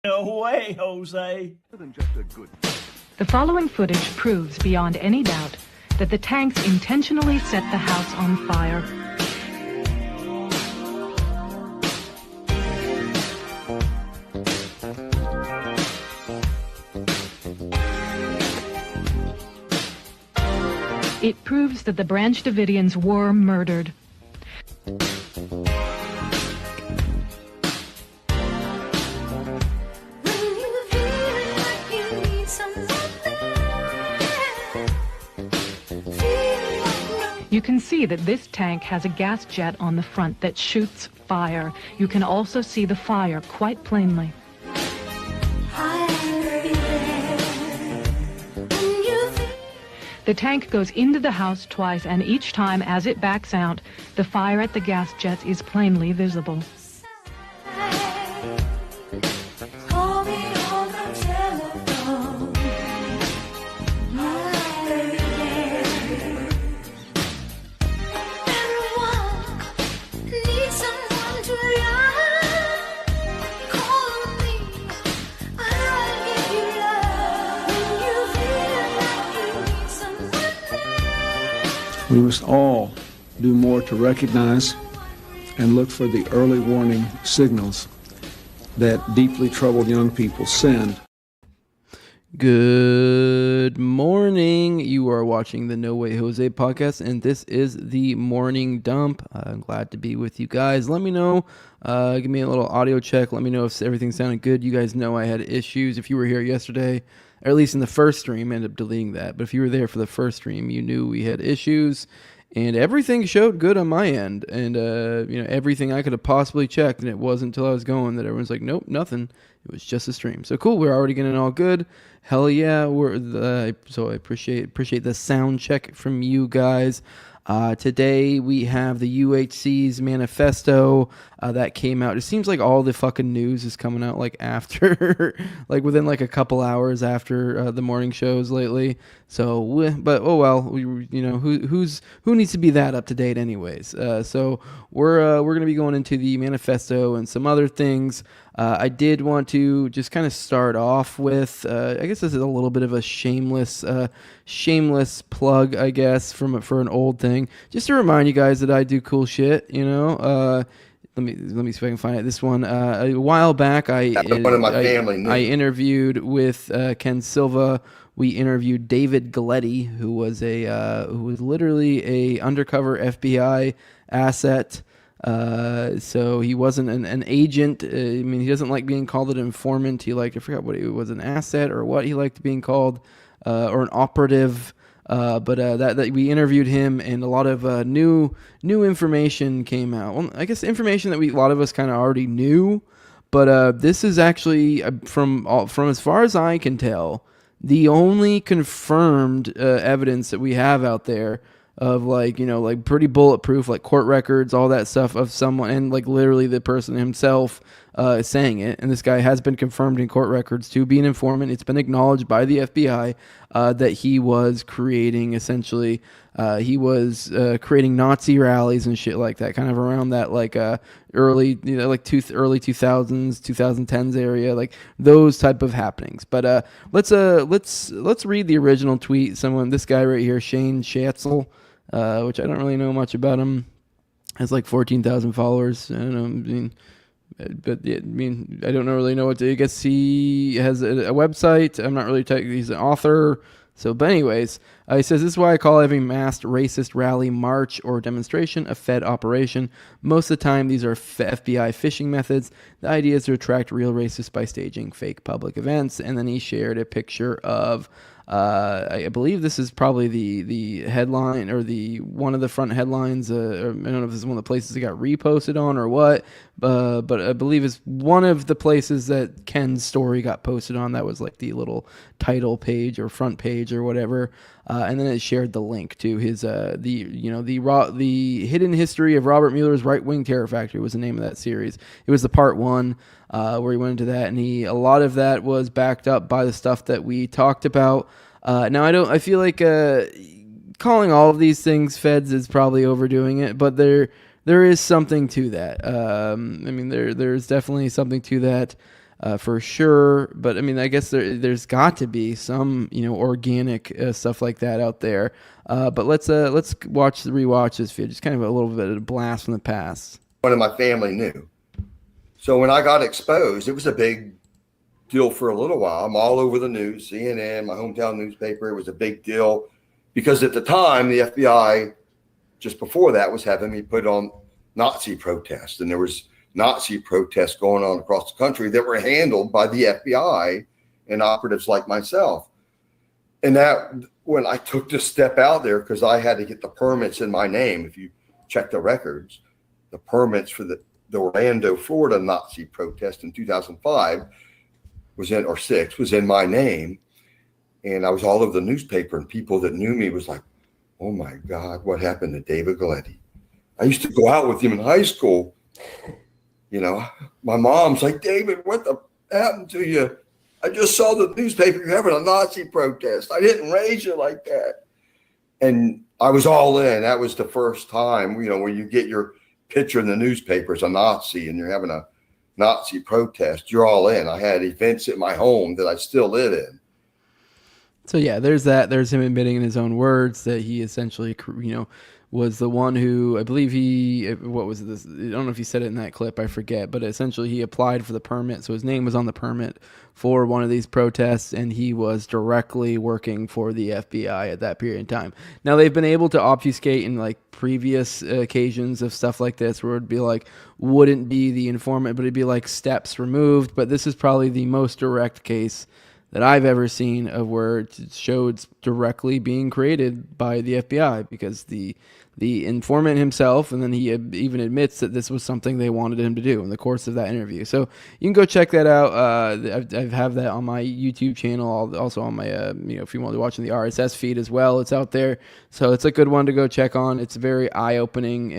No way, Jose. The following footage proves beyond any doubt that the tanks intentionally set the house on fire. It proves that the Branch Davidians were murdered. You can see that this tank has a gas jet on the front that shoots fire. You can also see the fire quite plainly. The tank goes into the house twice, and each time as it backs out, the fire at the gas jet is plainly visible. We must all do more to recognize and look for the early warning signals that deeply troubled young people send. Good morning. You are watching the No Way Jose podcast, and this is the morning dump. I'm glad to be with you guys. Let me know. Give me a little audio check. Let me know if everything sounded good. You guys know I had issues. If you were here yesterday, or at least in the first stream, I ended up deleting that. But if you were there for the first stream, you knew we had issues, and everything showed good on my end. And everything I could have possibly checked, and it wasn't until I was going that everyone's like, nope, nothing. It was just a stream. So cool. We're already getting all good. Hell yeah. So I appreciate the sound check from you guys. Today we have the UHC's Manifesto that came out. It seems like all the fucking news is coming out like after, like within like a couple hours after the morning shows lately. So, but oh well, who needs to be that up to date anyways? So we're gonna be going into the Manifesto and some other things. I did want to just kind of start off with, I guess this is a little bit of a shameless plug, I guess, for an old thing. Just to remind you guys that I do cool shit, Let me see if I can find it. This one, a while back, I interviewed with Ken Silva. We interviewed David Galletti, who was literally a undercover FBI asset. So he wasn't an agent. He doesn't like being called an informant. I forgot what it was, an asset or what he liked being called, or an operative. But that we interviewed him, and a lot of new information came out. Well, I guess information that a lot of us kind of already knew, but this is actually from as far as I can tell, the only confirmed evidence that we have out there of pretty bulletproof, like court records, all that stuff of someone, and like literally the person himself saying it. And this guy has been confirmed in court records to be an informant. It's been acknowledged by the FBI that he was creating, essentially, creating Nazi rallies and shit like that, kind of around that early 2000s, 2010s area, like those type of happenings. But let's read the original tweet. This guy right here, Shane Schatzel, which I don't really know much about him, has like 14,000 followers. I don't know. I don't really know what to. I guess he has a website. I'm not really. He's an author. So, but anyways, he says, this is why I call every masked racist rally, march, or demonstration a Fed operation. Most of the time, these are FBI phishing methods. The idea is to attract real racists by staging fake public events. And then he shared a picture of, I believe this is probably the headline, or one of the front headlines. Or I don't know if this is one of the places it got reposted on or what, but I believe it's one of the places that Ken's story got posted on. That was like the little title page or front page or whatever. And then it shared the link to his the hidden history of Robert Mueller's right-wing terror factory was the name of that series. It was the part 1 where he went into that, and a lot of that was backed up by the stuff that we talked about. Now I feel like calling all of these things feds is probably overdoing it, but there is something to that. There's definitely something to that. for sure. But I mean, I guess there's got to be some, organic stuff like that out there. But let's rewatch this video. Just kind of a little bit of a blast from the past. One of my family knew. So when I got exposed, it was a big deal for a little while. I'm all over the news, CNN, my hometown newspaper. It was a big deal because at the time, the FBI, just before that, was having me put on Nazi protests. And there was Nazi protests going on across the country that were handled by the FBI and operatives like myself. And that, when I took this step out there, because I had to get the permits in my name, if you check the records, the permits for the Orlando, Florida Nazi protest in 2005 was in my name. And I was all over the newspaper, and people that knew me was like, oh my God, what happened to David Galison? I used to go out with him in high school. My mom's like, David, what the happened to you? I just saw the newspaper, you're having a Nazi protest. I didn't raise you like that. And I was all in. That was the first time, where you get your picture in the newspaper as a Nazi and you're having a Nazi protest, you're all in. I had events at my home that I still live in. So yeah, there's that. There's him admitting in his own words that he essentially, was the one who, I believe what was this? I don't know if he said it in that clip, I forget, but essentially he applied for the permit. So his name was on the permit for one of these protests, and he was directly working for the FBI at that period in time. Now they've been able to obfuscate in like previous occasions of stuff like this where it'd be like, wouldn't be the informant, but it'd be like steps removed. But this is probably the most direct case that I've ever seen of where it showed directly being created by the FBI, because the informant himself, and then he even admits that this was something they wanted him to do in the course of that interview. So you can go check that out. I have that on my YouTube channel, also on my, if you want to watch in the RSS feed as well, it's out there. So it's a good one to go check on. It's very eye-opening,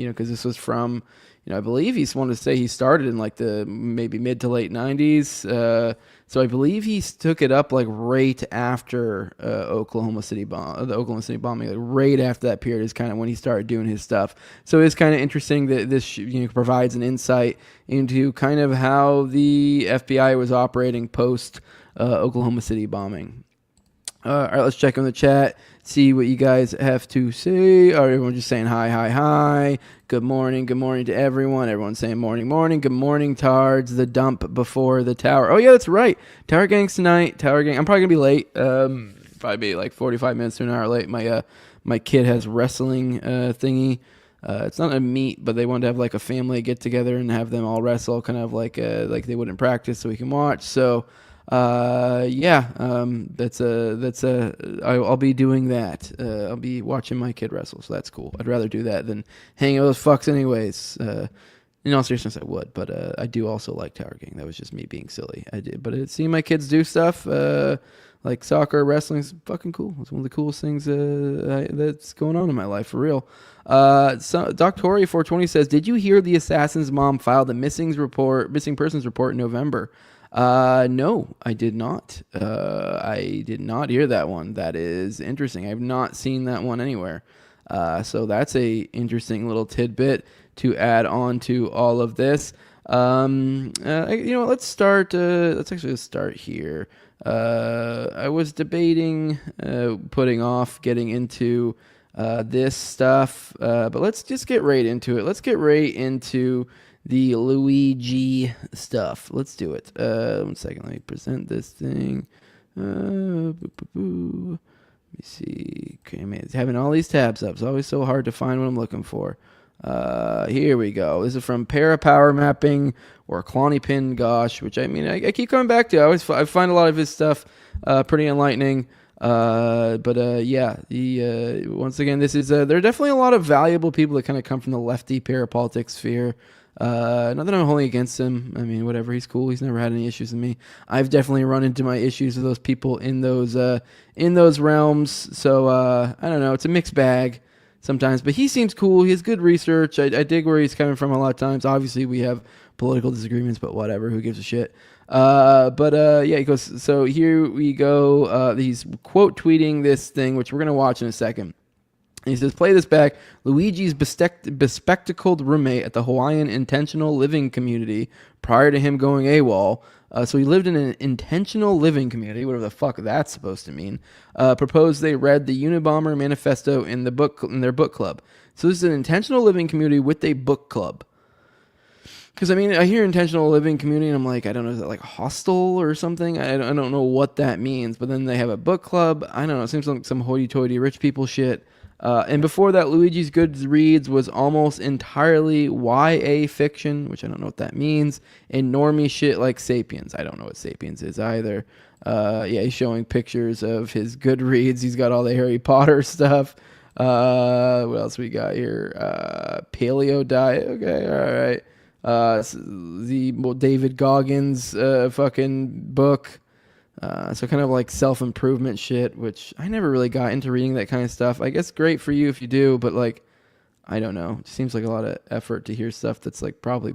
because this was from, I believe he's wanted to say he started in like the maybe mid to late 90s. So I believe he took it up like right after the Oklahoma City bombing, like right after that period is kind of when he started doing his stuff. So it's kind of interesting that this provides an insight into kind of how the FBI was operating post Oklahoma City bombing. All right, let's check on the chat, see what you guys have to say. Everyone just saying hi. Good morning to everyone. Everyone's saying morning. Good morning, Tards. The dump before the tower. Oh, yeah, that's right. Tower Gang's tonight. Tower Gang. I'm probably going to be late. Probably be like 45 minutes to an hour late. My kid has wrestling thingy. It's not a meet, but they wanted to have like a family get together and have them all wrestle, kind of like they wouldn't practice so we can watch. So I'll be doing that. I'll be watching my kid wrestle, so that's cool. I'd rather do that than hang out with those fucks anyways. In all seriousness, I would, but I do also like Tower Gang. That was just me being silly. I did, but seeing my kids do stuff like soccer, wrestling is fucking cool. It's one of the coolest things that's going on in my life, for real. So Doctori420 says, did you hear the assassin's mom filed a missing persons report in November? No, I did not. I did not hear that one. That is interesting. I've not seen that one anywhere. So that's a interesting little tidbit to add on to all of this. Let's start. Let's start here. I was debating putting off getting into this stuff, but let's just get right into it. Let's get right into the Luigi stuff. Let's do it. 1 second. Let me present this thing. Let me see. Okay, man, it's having all these tabs up. It's always so hard to find what I'm looking for. Here we go. This is from Parapower Mapping or Cloneypin Gosh, which I keep coming back to. I find a lot of his stuff pretty enlightening. Once again, this is there are definitely a lot of valuable people that kind of come from the lefty parapolitics sphere. Not that I'm holding against him. I mean, whatever. He's cool. He's never had any issues with me. I've definitely run into my issues with those people in those realms. So I don't know. It's a mixed bag sometimes, but he seems cool. He has good research. I dig where he's coming from a lot of times. Obviously, we have political disagreements, but whatever. Who gives a shit? He goes. So here we go. He's quote tweeting this thing, which we're gonna watch in a second. He says, play this back. Luigi's bespectacled roommate at the Hawaiian Intentional Living Community prior to him going AWOL So he lived in an intentional living community, whatever the fuck that's supposed to mean. Proposed they read the Unabomber Manifesto in their book club. So this is an intentional living community with a book club. Because, I mean, I hear intentional living community, and I'm like, I don't know, is it like a hostel or something? I don't know what that means. But then they have a book club. I don't know. It seems like some hoity-toity rich people shit. And before that, Luigi's Goodreads was almost entirely YA fiction, which I don't know what that means, and normie shit like Sapiens. I don't know what Sapiens is either. Yeah, he's showing pictures of his Goodreads. He's got all the Harry Potter stuff. What else we got here? Paleo diet. Okay, all right. The David Goggins fucking book. So kind of like self-improvement shit, which I never really got into reading that kind of stuff. I guess great for you if you do, but like, I don't know. It seems like a lot of effort to hear stuff that's like probably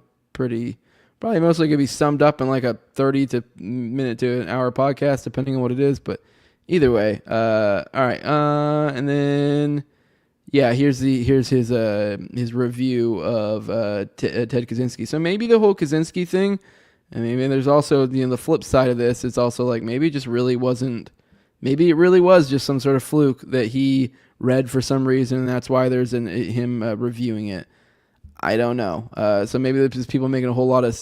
mostly going to be summed up in like a 30 minute to an hour podcast, depending on what it is. But either way, all right. And then, yeah, here's his review of Ted Kaczynski. So maybe the whole Kaczynski thing, I mean, there's also the flip side of this. It's also like maybe it really was just some sort of fluke that he read for some reason, and that's why there's him reviewing it. I don't know. So maybe there's just people making a whole lot of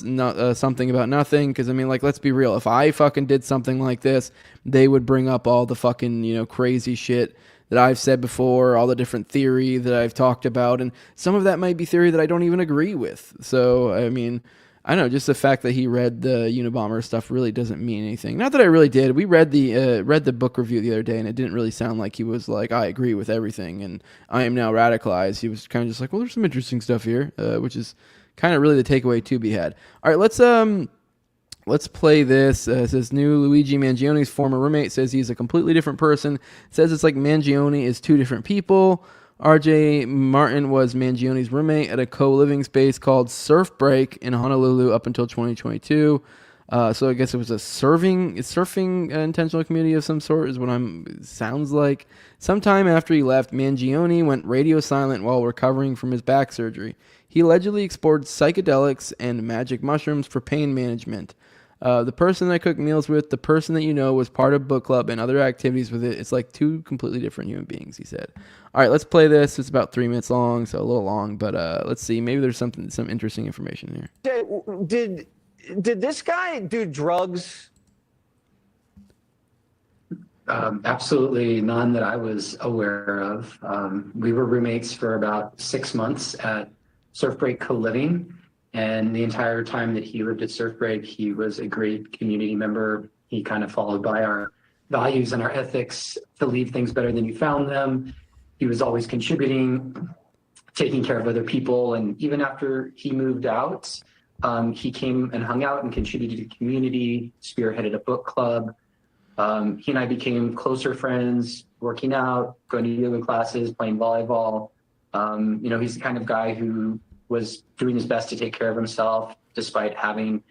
something about nothing. Because I mean, like, let's be real. If I fucking did something like this, they would bring up all the fucking crazy shit that I've said before, all the different theory that I've talked about, and some of that might be theory that I don't even agree with. So I mean, I don't know, just the fact that he read the Unabomber stuff really doesn't mean anything. Not that I really did. We read the book review the other day, and it didn't really sound like he was like, I agree with everything, and I am now radicalized. He was kind of just like, well, there's some interesting stuff here, which is kind of really the takeaway to be had. All right, let's play this. It says, new Luigi Mangione's former roommate says he's a completely different person. It says it's like Mangione is two different people. RJ Martin was Mangione's roommate at a co-living space called Surf Break in Honolulu up until 2022. So I guess it was a surfing intentional community of some sort is what sounds like. Sometime after he left, Mangione went radio silent while recovering from his back surgery. He allegedly explored psychedelics and magic mushrooms for pain management. The person I cooked meals with, the person that was part of book club and other activities with it. It's like two completely different human beings, he said. All right, let's play this. It's about 3 minutes long, so a little long, but let's see. Maybe there's some interesting information here. Did this guy do drugs? Absolutely none that I was aware of. We were roommates for about 6 months at Surf Break Co-Living. And the entire time that he lived at Surf Break, he was a great community member. He kind of followed by our values and our ethics to leave things better than you found them. He was always contributing, taking care of other people. And even after he moved out, he came and hung out and contributed to the community, spearheaded a book club. He and I became closer friends, working out, going to yoga classes, playing volleyball. He's the kind of guy who was doing his best to take care of himself despite having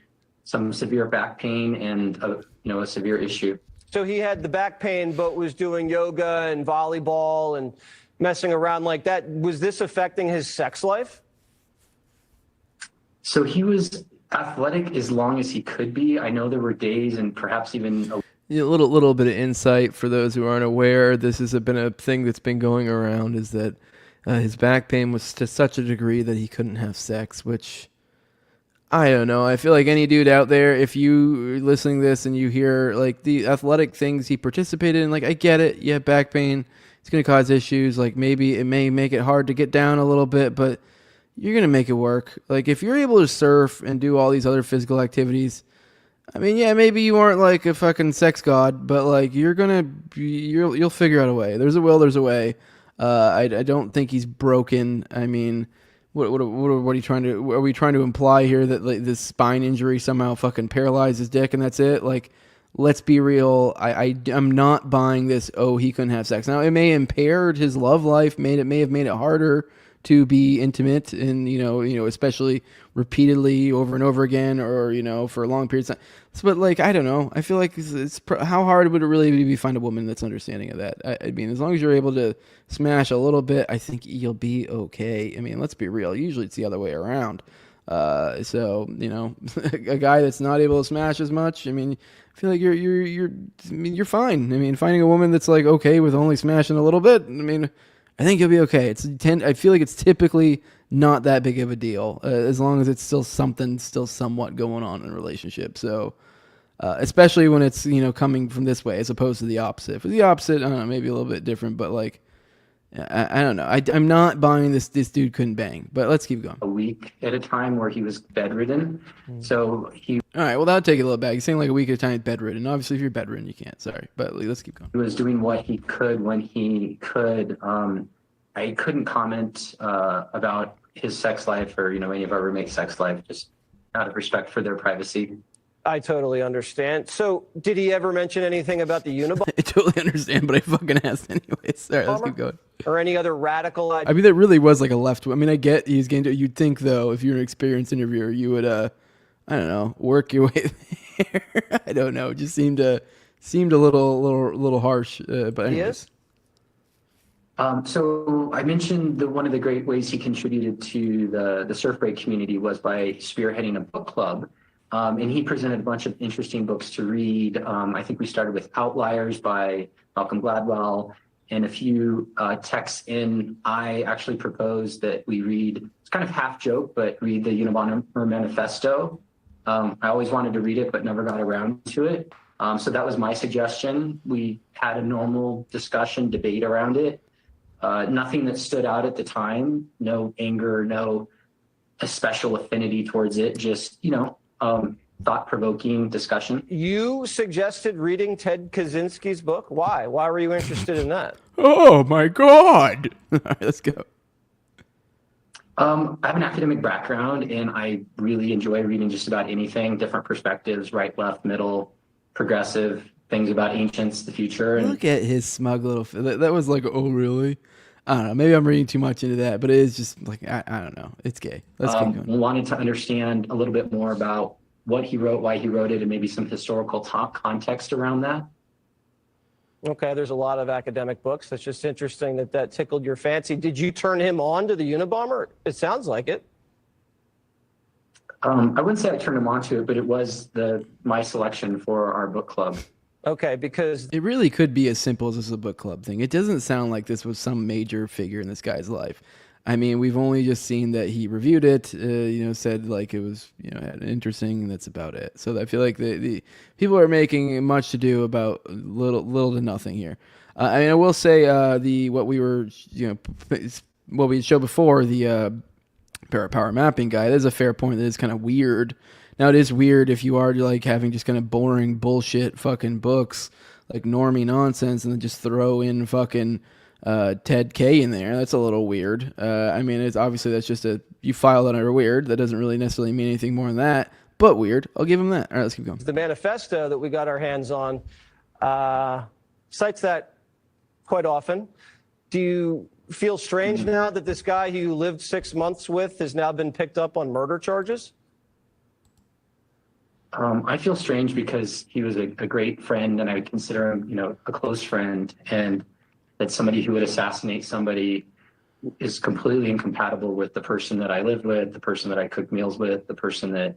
some severe back pain and a severe issue. So he had the back pain, but was doing yoga and volleyball and messing around like that. Was this affecting his sex life? So he was athletic as long as he could be. I know there were days and perhaps even a little bit of insight for those who aren't aware. This has been a thing that's been going around, is that his back pain was to such a degree that he couldn't have sex, which I don't know. I feel like any dude out there, if you listening to this and you hear like the athletic things he participated in, like, I get it. You have back pain. It's going to cause issues. Like, maybe it may make it hard to get down a little bit, but you're going to make it work. Like, if you're able to surf and do all these other physical activities, I mean, yeah, maybe you aren't like a fucking sex god, but like you'll figure out a way. There's a will, there's a way. I don't think he's broken. I mean, what are you trying to? Are we trying to imply here that like, this spine injury somehow fucking paralyzed his dick and that's it? Like, let's be real. I'm not buying this. Oh, he couldn't have sex. Now it may impaired his love life. May have made it harder to be intimate, and especially repeatedly over and over again, or for a long period of time. But like, I don't know. I feel like how hard would it really be to find a woman that's understanding of that? I mean, as long as you're able to smash a little bit, I think you'll be okay. I mean, let's be real. Usually it's the other way around. So a guy that's not able to smash as much. I mean, I feel like you're fine. I mean, finding a woman that's like okay with only smashing a little bit. I mean, I think you'll be okay. I feel like it's typically not that big of a deal as long as it's still somewhat going on in a relationship. So. Especially when it's coming from this way as opposed to the opposite. If it's the opposite, I don't know, maybe a little bit different, but like I don't know. I'm not buying this dude couldn't bang, but let's keep going. A week at a time where he was bedridden. So he All right, well that'll take it a little back. He's saying like a week at a time bedridden. Obviously, if you're bedridden, you can't. Sorry, but let's keep going. was doing what he could when he could. I couldn't comment about his sex life or any of our roommates' sex life, just out of respect for their privacy. I totally understand. So did he ever mention anything about the Unabomber? I totally understand, but I fucking asked anyway. Sorry, let's keep going. Or any other radical idea? I mean, that really was like a left. I mean, I get he's getting to. You'd think though, if you're an experienced interviewer, you would, I don't know, work your way there. I don't know. It just seemed a little harsh. But anyways. So I mentioned one of the great ways he contributed to the surf break community was by spearheading a book club. And he presented a bunch of interesting books to read. I think we started with Outliers by Malcolm Gladwell and a few texts in. I actually proposed that we read, it's kind of half joke, but read the Unabomber Manifesto. I always wanted to read it, but never got around to it. So that was my suggestion. We had a normal discussion, debate around it. Nothing that stood out at the time, no anger, no a special affinity towards it, just, thought-provoking discussion. You suggested reading Ted Kaczynski's book. Why? Why were you interested in that? Oh my God! All right, let's go. I have an academic background, and I really enjoy reading just about anything, different perspectives, right, left, middle, progressive, things about ancients, the future. And look at his smug little. That was like, oh really? I don't know. Maybe I'm reading too much into that, but it is just like I don't know. It's gay. Let's keep going. Wanted to understand a little bit more about what he wrote, why he wrote it, and maybe some historical context around that. Okay, there's a lot of academic books. That's just interesting that tickled your fancy. Did you turn him on to the Unabomber? It sounds like it. I wouldn't say I turned him on to it, but it was my selection for our book club. Okay, because it really could be as simple as this is a book club thing. It doesn't sound like this was some major figure in this guy's life. I mean, we've only just seen that he reviewed it, said like it was, interesting, and that's about it. So I feel like the people are making much to do about little to nothing here. I mean, I will say what we showed before, the power mapping guy, that is a fair point. That is kind of weird. Now, it is weird if you are like having just kind of boring bullshit fucking books, like normie nonsense, and then just throw in fucking Ted K in there. That's a little weird. I mean, it's obviously that's just you file that under weird. That doesn't really necessarily mean anything more than that, but weird. I'll give him that. All right, let's keep going. The manifesto that we got our hands on cites that quite often. Do you feel strange now that this guy who you lived 6 months with has now been picked up on murder charges? I feel strange because he was a great friend, and I would consider him, a close friend, and that somebody who would assassinate somebody is completely incompatible with the person that I lived with, the person that I cooked meals with, the person that,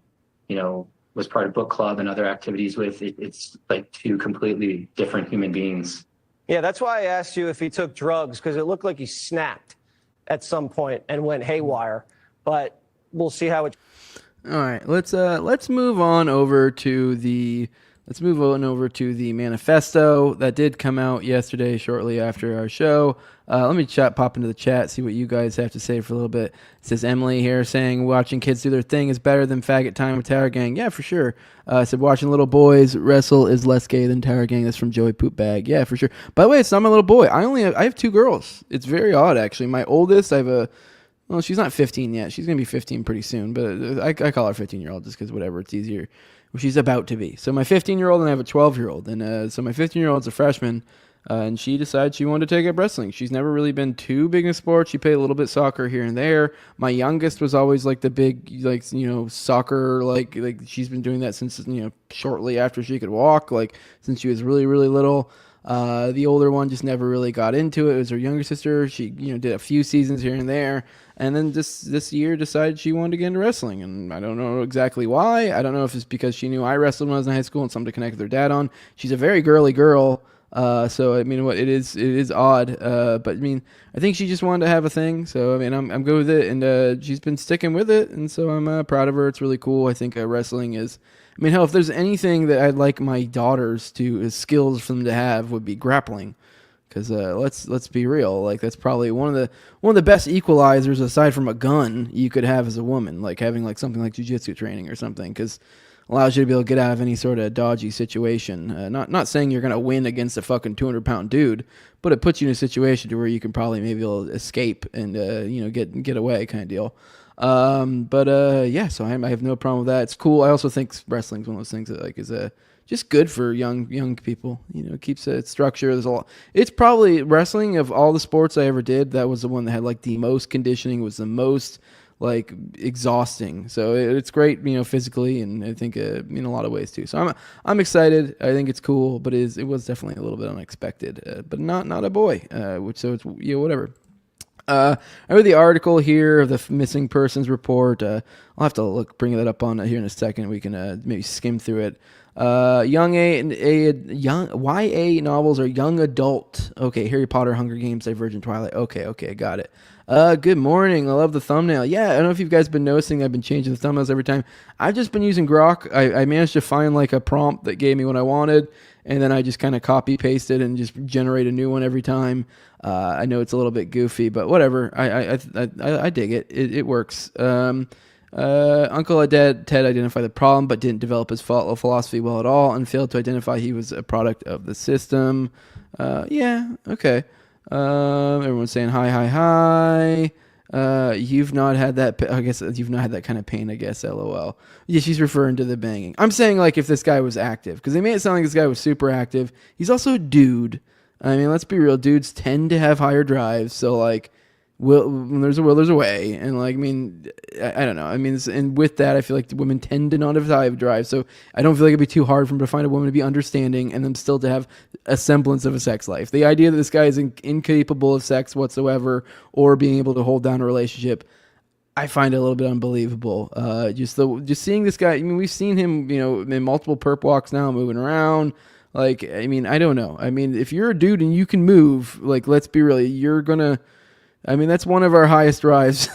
was part of book club and other activities with. It's like two completely different human beings. Yeah, that's why I asked you if he took drugs, because it looked like he snapped at some point and went haywire, but we'll see how it... All right, let's move on over to the manifesto that did come out yesterday, shortly after our show. Let me pop into the chat, see what you guys have to say for a little bit. It says Emily here saying watching kids do their thing is better than faggot time with Tower Gang. Yeah, for sure. Said watching little boys wrestle is less gay than Tower Gang. That's from Joey Poopbag. Yeah, for sure. By the way, it's not my little boy. I have two girls. It's very odd actually. My oldest, well, she's not 15 yet. She's going to be 15 pretty soon, but I call her 15-year-old just because whatever, it's easier. Well, she's about to be. So my 15-year-old and I have a 12-year-old. And so my 15-year-old's a freshman, and she decided she wanted to take up wrestling. She's never really been too big in sports. She played a little bit soccer here and there. My youngest was always like the big, soccer, like she's been doing that since, shortly after she could walk, like since she was really, really little. The older one just never really got into it. It was her younger sister. She, did a few seasons here and there, and then this year decided she wanted to get into wrestling. And I don't know exactly why. I don't know if it's because she knew I wrestled when I was in high school and something to connect with her dad on. She's a very girly girl. So it is odd. But I mean, I think she just wanted to have a thing. So I mean, I'm good with it, and she's been sticking with it, and so I'm proud of her. It's really cool. I think wrestling is. I mean, hell, if there's anything that I'd like my daughters to skills for them to have would be grappling, because let's be real, like that's probably one of the best equalizers aside from a gun you could have as a woman, like having like something like jiu-jitsu training or something, because allows you to be able to get out of any sort of dodgy situation. Not saying you're gonna win against a fucking 200-pound dude, but it puts you in a situation to where you can probably maybe escape and get away kind of deal. Yeah, so I have no problem with that. It's cool. I also think wrestling's one of those things that like is just good for young people. It keeps its structure. It's probably wrestling of all the sports I ever did. That was the one that had like the most conditioning, was the most like exhausting. So it's great, physically, and I think in a lot of ways too. So I'm excited. I think it's cool, but it was definitely a little bit unexpected. But not a boy. So it's whatever. I read the article here of the missing persons report. I'll have to bring that up on here in a second. We can maybe skim through it. Young YA novels are young adult. Okay, Harry Potter, Hunger Games, Divergent, Twilight. Okay, got it. Good morning. I love the thumbnail. Yeah, I don't know if you guys been noticing. I've been changing the thumbnails every time. I've just been using Grok. I managed to find like a prompt that gave me what I wanted, and then I just kind of copy pasted and just generate a new one every time. I know it's a little bit goofy, but whatever. I dig it. It works. Uncle Ted identified the problem, but didn't develop his philosophy well at all, and failed to identify he was a product of the system. Yeah, okay. Everyone's saying hi. You've not had that. I guess you've not had that kind of pain. I guess. LOL. Yeah, she's referring to the banging. I'm saying like if this guy was active, because they made it sound like this guy was super active. He's also a dude. I mean, let's be real. Dudes tend to have higher drives, so like, when there's a will, there's a way. And like, I mean, I don't know. I mean, and with that, I feel like women tend to not have high drive, so I don't feel like it'd be too hard for him to find a woman to be understanding and them still to have a semblance of a sex life. The idea that this guy is incapable of sex whatsoever or being able to hold down a relationship, I find it a little bit unbelievable. Just seeing this guy. I mean, we've seen him, in multiple perp walks now, moving around. Like, I mean, I don't know. I mean, if you're a dude and you can move, like, let's be real, you're gonna. I mean, that's one of our highest drives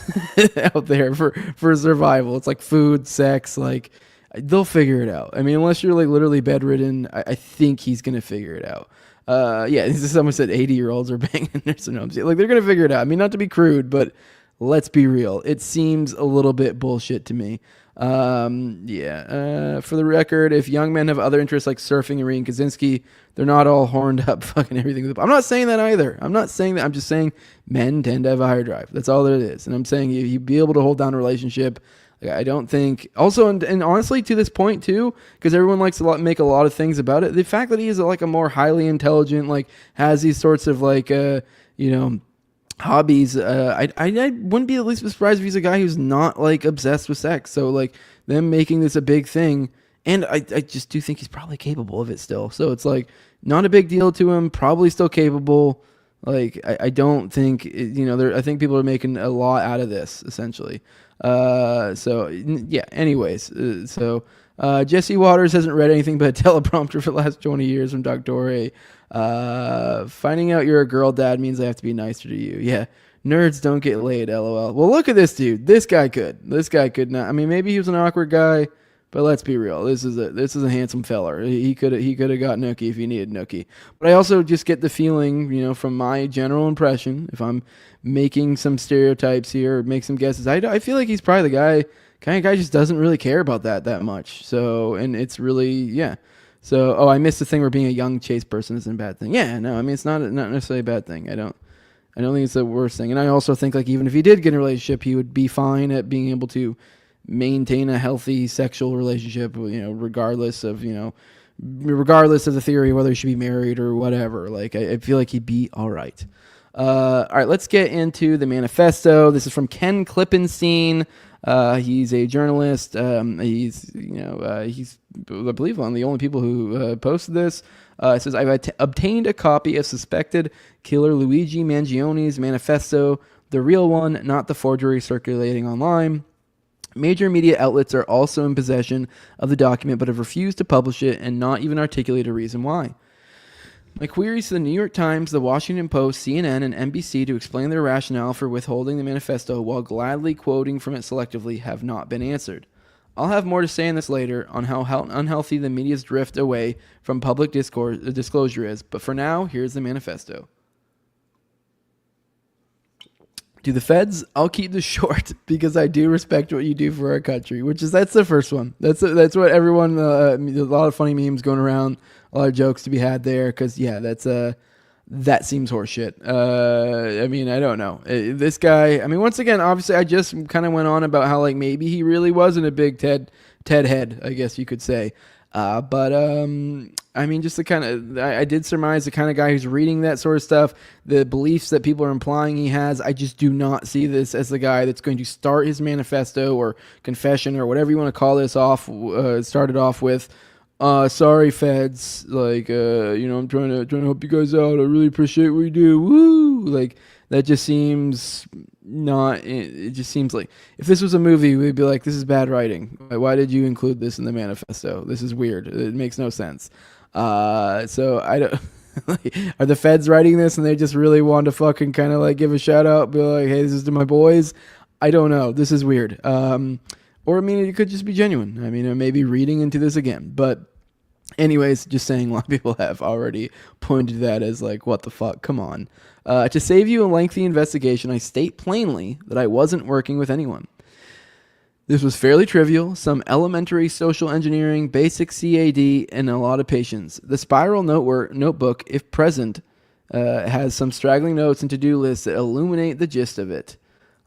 out there for survival. It's like food, sex, like they'll figure it out. I mean, unless you're like literally bedridden, I think he's gonna figure it out. Yeah, someone said 80-year-olds are banging their synops. Like they're gonna figure it out. I mean, not to be crude, but let's be real. It seems a little bit bullshit to me. For the record, if young men have other interests like surfing and reading Kaczynski, they're not all horned up fucking everything. I'm not saying that either. I'm not saying that. I'm just saying men tend to have a higher drive. That's all that it is. And I'm saying you'd be able to hold down a relationship. Like, I don't think... Also, and honestly, to this point, too, because everyone likes to make a lot of things about it, the fact that he is like a more highly intelligent, like, has these sorts of, like, hobbies, I wouldn't be at least surprised if he's a guy who's not like obsessed with sex. So like them making this a big thing, and I just do think he's probably capable of it still. So it's like not a big deal to him, probably still capable. Like I don't think I think people are making a lot out of this essentially. Anyways, Jesse Waters hasn't read anything but a teleprompter for the last 20 years from Dr. Finding out you're a girl dad means I have to be nicer to you. Yeah. Nerds don't get laid, LOL. Well, look at this dude. This guy could not. I mean, maybe he was an awkward guy, but let's be real. This is a handsome feller. He could have got nookie if he needed nookie. But I also just get the feeling, from my general impression, if I'm making some stereotypes here or make some guesses, I feel like he's probably the kind of guy just doesn't really care about that much. So, and it's really, yeah. So, I missed the thing where being a young chaste person isn't a bad thing. Yeah, no, I mean, it's not necessarily a bad thing. I don't think it's the worst thing. And I also think, like, even if he did get in a relationship, he would be fine at being able to maintain a healthy sexual relationship, regardless of the theory of whether he should be married or whatever. Like, I feel like he'd be all right. All right, let's get into the manifesto. This is from Ken Klippenstein. He's a journalist. He's I believe one of the only people who posted this. It says, I've obtained a copy of suspected killer Luigi Mangione's manifesto, the real one, not the forgery circulating online. Major media outlets are also in possession of the document but have refused to publish it and not even articulate a reason why. My queries to the New York Times, the Washington Post, CNN, and NBC to explain their rationale for withholding the manifesto while gladly quoting from it selectively have not been answered. I'll have more to say on this later on how unhealthy the media's drift away from public disclosure is, but for now, here's the manifesto. To the feds, I'll keep this short because I do respect what you do for our country, that's the first one. That's what everyone, a lot of funny memes going around, a lot of jokes to be had there, because, yeah, that seems horseshit. I don't know. This guy, once again, obviously, I just kind of went on about how, like, maybe he really wasn't a big Ted head, I guess you could say. Just the kind of, I did surmise the kind of guy who's reading that sort of stuff, the beliefs that people are implying he has. I just do not see this as the guy that's going to start his manifesto or confession or whatever you want to call this off, started off with, sorry feds, like, I'm trying to help you guys out. I really appreciate what you do. Woo! Like, that just seems not, it just seems like if this was a movie, we'd be like, this is bad writing. Why did you include this in the manifesto? This is weird. It makes no sense. So I don't, are the feds writing this and they just really want to fucking kind of like give a shout out, be like, hey, this is to my boys? I don't know. This is weird. Or it could just be genuine. Maybe reading into this again, but anyways, just saying, a lot of people have already pointed to that as like, what the fuck? Come on. To save you a lengthy investigation, I state plainly that I wasn't working with anyone. This was fairly trivial, some elementary social engineering, basic CAD, and a lot of patience. The spiral notebook, if present, has some straggling notes and to-do lists that illuminate the gist of it.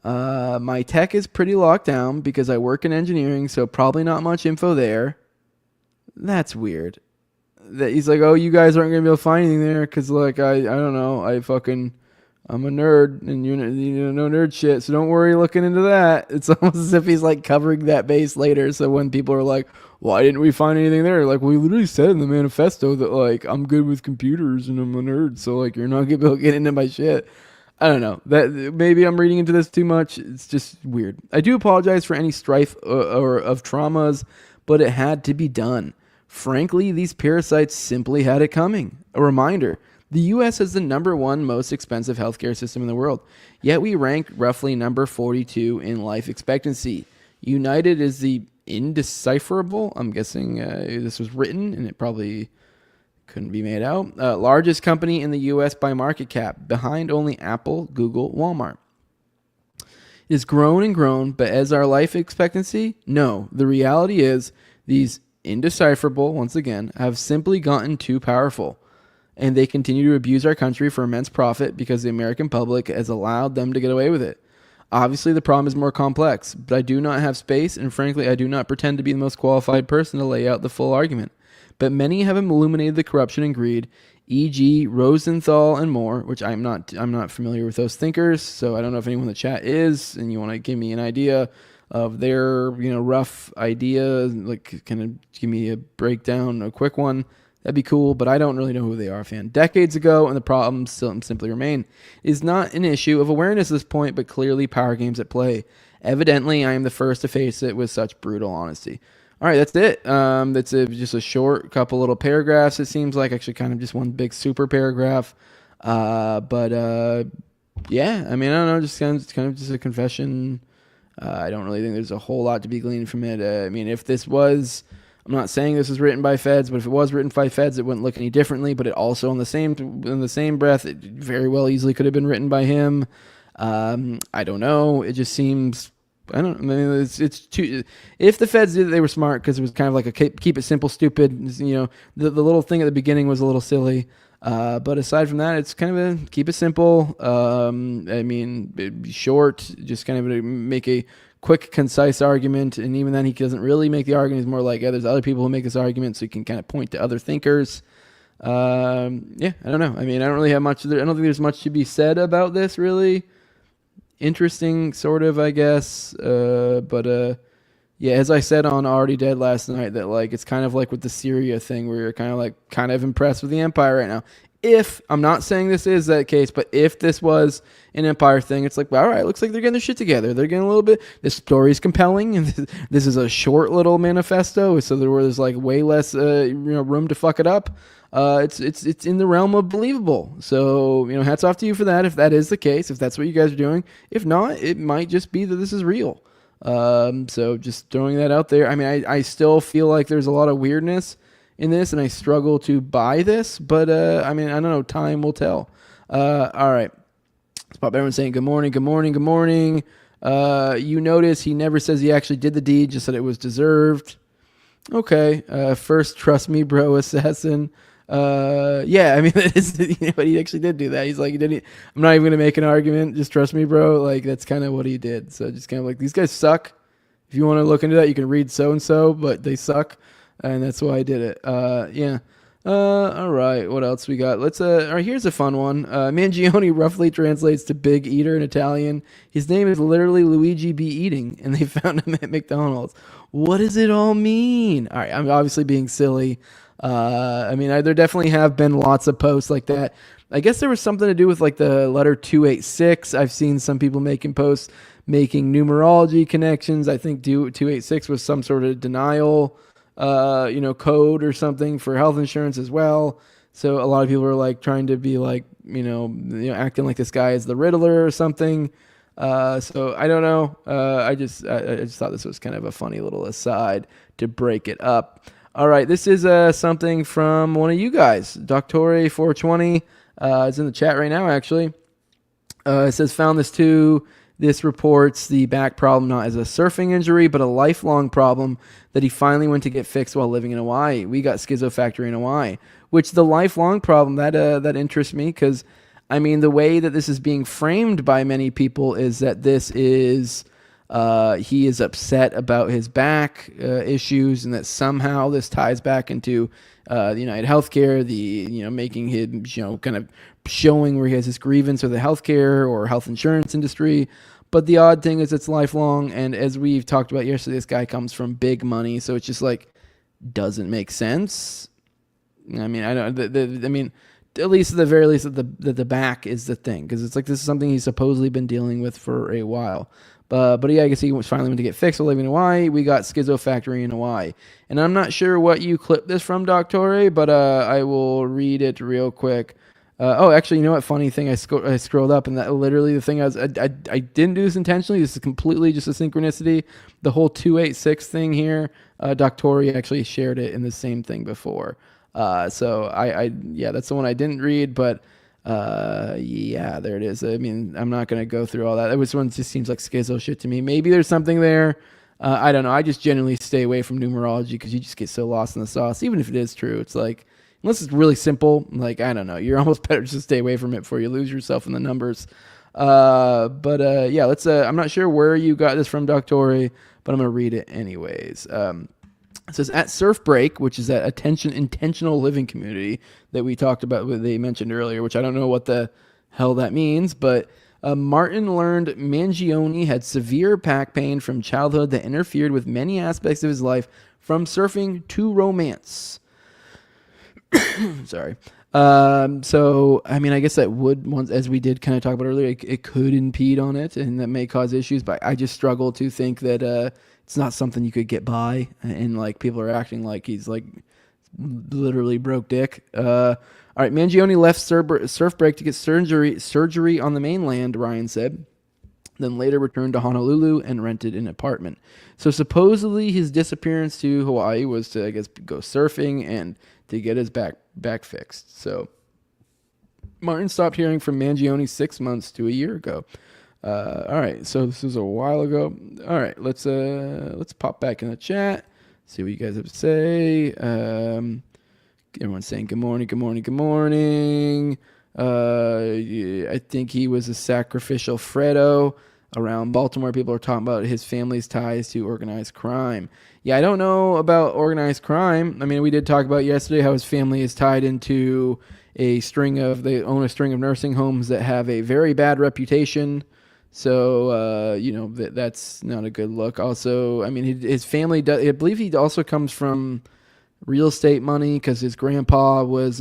My tech is pretty locked down because I work in engineering, so probably not much info there. That's weird. That he's like, oh, you guys aren't going to be able to find anything there because, like, I don't know, I'm a nerd and you know nerd shit, so don't worry looking into that. It's almost as if he's, like, covering that base later, so when people are like, why didn't we find anything there? Like, we literally said in the manifesto that, like, I'm good with computers and I'm a nerd, so, like, you're not going to be able to get into my shit. I don't know. That maybe I'm reading into this too much. It's just weird. I do apologize for any strife or of traumas, but it had to be done. Frankly, these parasites simply had it coming. A reminder, the U.S. has the number one most expensive healthcare system in the world, yet we rank roughly number 42 in life expectancy. United is the indecipherable, I'm guessing this was written and it probably couldn't be made out, largest company in the U.S. by market cap, behind only Apple, Google, Walmart. It has grown and grown, but as our life expectancy, no. The reality is these indecipherable, once again, have simply gotten too powerful, and they continue to abuse our country for immense profit because the American public has allowed them to get away with it. Obviously, the problem is more complex, but I do not have space, and frankly, I do not pretend to be the most qualified person to lay out the full argument. But many have illuminated the corruption and greed, e.g. Rosenthal and more, which I'm not familiar with those thinkers, so I don't know if anyone in the chat is, and you want to give me an idea of their, rough idea, like kind of give me a breakdown, a quick one, that'd be cool, but I don't really know who they are, fan. Decades ago, and the problems still simply remain. It is not an issue of awareness at this point, but clearly power games at play. Evidently, I am the first to face it with such brutal honesty. All right, that's it. That's just a short couple little paragraphs, it seems like. Actually, kind of just one big super paragraph. Yeah, I don't know, just kind of just a confession. I don't really think there's a whole lot to be gleaned from it. If this was, I'm not saying this was written by feds, but if it was written by feds, it wouldn't look any differently. But it also, in the same breath, it very well easily could have been written by him. I don't know. It just seems, I don't know. It's too. If the feds did it, they were smart because it was kind of like a keep it simple, stupid. The little thing at the beginning was a little silly. But aside from that, it's kind of a keep it simple. Short, just kind of make a quick, concise argument. And even then, he doesn't really make the argument. It's more like, there's other people who make this argument, so you can kind of point to other thinkers. I don't know. I don't really have much. I don't think there's much to be said about this, really. interesting, sort of, I guess. Yeah, as I said on Already Dead last night, that like it's kind of like with the Syria thing, where you're kind of impressed with the empire right now. If I'm not saying this is that case, but if this was an empire thing, it's like, well, all right, looks like they're getting their shit together. They're getting a little bit. This story is compelling, and this is a short little manifesto, so there's like way less room to fuck it up. It's in the realm of believable. So hats off to you for that. If that is the case, if that's what you guys are doing. If not, it might just be that this is real. So just throwing that out there. I mean, I still feel like there's a lot of weirdness in this, and I struggle to buy this, but I mean, I don't know. Time will tell. All right. Let's pop everyone saying good morning, good morning, good morning. You notice he never says he actually did the deed, just that it was deserved. Okay. First, trust me, bro, assassin. Yeah, I mean, but he actually did do that. He's like, I'm not even going to make an argument. Just trust me, bro. Like, that's kind of what he did. So just kind of like, these guys suck. If you want to look into that, you can read so-and-so, but they suck. And that's why I did it. Yeah. All right. What else we got? All right, here's a fun one. Mangione roughly translates to big eater in Italian. His name is literally Luigi B. Eating, and they found him at McDonald's. What does it all mean? All right. I'm obviously being silly. I mean, there definitely have been lots of posts like that. I guess there was something to do with like the letter 286. I've seen some people making posts, making numerology connections. I think 286 was some sort of denial, code or something for health insurance as well. So a lot of people are like trying to be like, acting like this guy is the Riddler or something. So I don't know. I just thought this was kind of a funny little aside to break it up. All right, this is something from one of you guys, Doctore420. It's in the chat right now, actually. It says, found this too. This reports the back problem not as a surfing injury, but a lifelong problem that he finally went to get fixed while living in Hawaii. We got Schizo Factory in Hawaii, which the lifelong problem, that interests me because, I mean, the way that this is being framed by many people is that this is... he is upset about his back issues, and that somehow this ties back into the United Healthcare, making him, kind of showing where he has his grievance with the healthcare or health insurance industry. But the odd thing is it's lifelong, and as we've talked about yesterday, this guy comes from big money, so it's just like doesn't make sense. I mean, I don't. I mean, at least at the very least, that the back is the thing, because it's like this is something he's supposedly been dealing with for a while. But yeah, I guess he was finally went to get fixed while living in Hawaii. We got Schizo Factory in Hawaii. And I'm not sure what you clipped this from, Doctore, but I will read it real quick. Actually, you know what? Funny thing, I scrolled up, and that literally the thing I didn't do this intentionally. This is completely just a synchronicity. The whole 286 thing here, Doctore actually shared it in the same thing before. So yeah, that's the one I didn't read, but... yeah, there it is. I mean, I'm not going to go through all that. This one just seems like schizo shit to me. Maybe there's something there. I don't know. I just generally stay away from numerology because you just get so lost in the sauce. Even if it is true, it's like, unless it's really simple, like, I don't know. You're almost better just to stay away from it before you lose yourself in the numbers. Yeah, let's, I'm not sure where you got this from, Doctore, but I'm going to read it anyways. It says, at Surf Break, which is that intentional living community that we talked about, they mentioned earlier, which I don't know what the hell that means, but Martin learned Mangione had severe back pain from childhood that interfered with many aspects of his life, from surfing to romance. Sorry. So, I mean, I guess that would, as we did kind of talk about earlier, it could impede on it, and that may cause issues, but I just struggle to think that it's not something you could get by, and like people are acting like he's like literally broke dick. All right, Mangione left Surf Break to get surgery on the mainland, Ryan said, then later returned to Honolulu and rented an apartment. So supposedly his disappearance to Hawaii was to, I guess, go surfing and to get his back fixed. So Martin stopped hearing from Mangione 6 months to a year ago. All right, so this was a while ago. All right, let's pop back in the chat, see what you guys have to say. Everyone's saying good morning, good morning, good morning. Yeah, I think he was a sacrificial Fredo around Baltimore. People are talking about his family's ties to organized crime. Yeah, I don't know about organized crime. I mean, we did talk about yesterday how his family is tied into they own a string of nursing homes that have a very bad reputation. So, that's not a good look. Also, I mean, his family does. I believe he also comes from real estate money because his grandpa was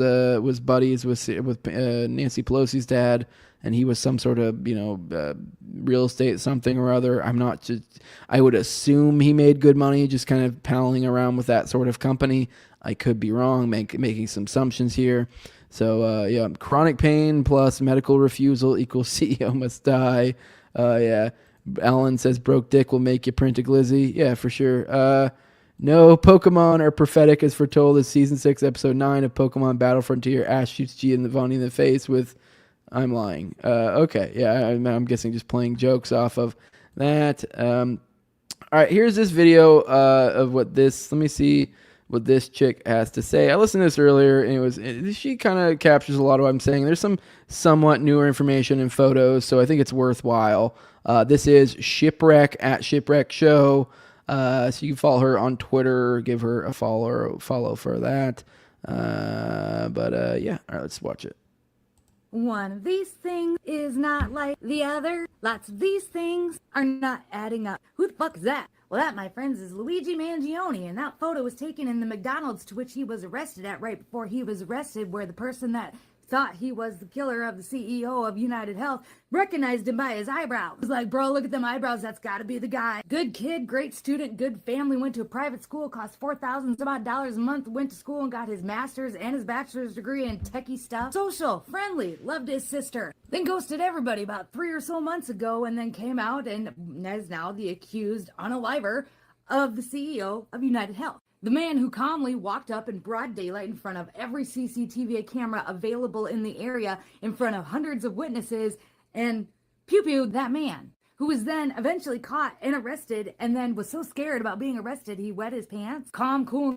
buddies with Nancy Pelosi's dad, and he was some sort of real estate something or other. I would assume he made good money just kind of palling around with that sort of company. I could be wrong, making some assumptions here. So chronic pain plus medical refusal equals CEO must die. Alan says broke dick will make you print a glizzy. Yeah, for sure. No Pokemon are prophetic as foretold as season 6, episode 9 of Pokemon Battle Frontier. Ash shoots G and Vonnie in the face with I'm lying. Okay, yeah, I'm guessing just playing jokes off of that. All right, here's this video of what this. Let me see what this chick has to say. I listened to this earlier, and she kind of captures a lot of what I'm saying. There's some somewhat newer information and photos, so I think it's worthwhile. This is Shipwreck at Shipwreck Show. So you can follow her on Twitter, give her a follow for that. All right, let's watch it. One of these things is not like the other. Lots of these things are not adding up. Who the fuck is that? Well, that, my friends, is Luigi Mangione, and that photo was taken in the McDonald's to which he was arrested at right before he was arrested, where the person that thought he was the killer of the CEO of United Health recognized him by his eyebrows. It was like, bro, look at them eyebrows. That's got to be the guy. Good kid, great student, good family, went to a private school, cost $4,000 some odd dollars a month, went to school and got his master's and his bachelor's degree in techie stuff. Social, friendly, loved his sister. Then ghosted everybody about 3 or so months ago, and then came out and is now the accused unaliver of the CEO of United Health. The man who calmly walked up in broad daylight in front of every CCTV camera available in the area, in front of hundreds of witnesses, and pew-pewed that man, who was then eventually caught and arrested, and then was so scared about being arrested he wet his pants. Calm, cool.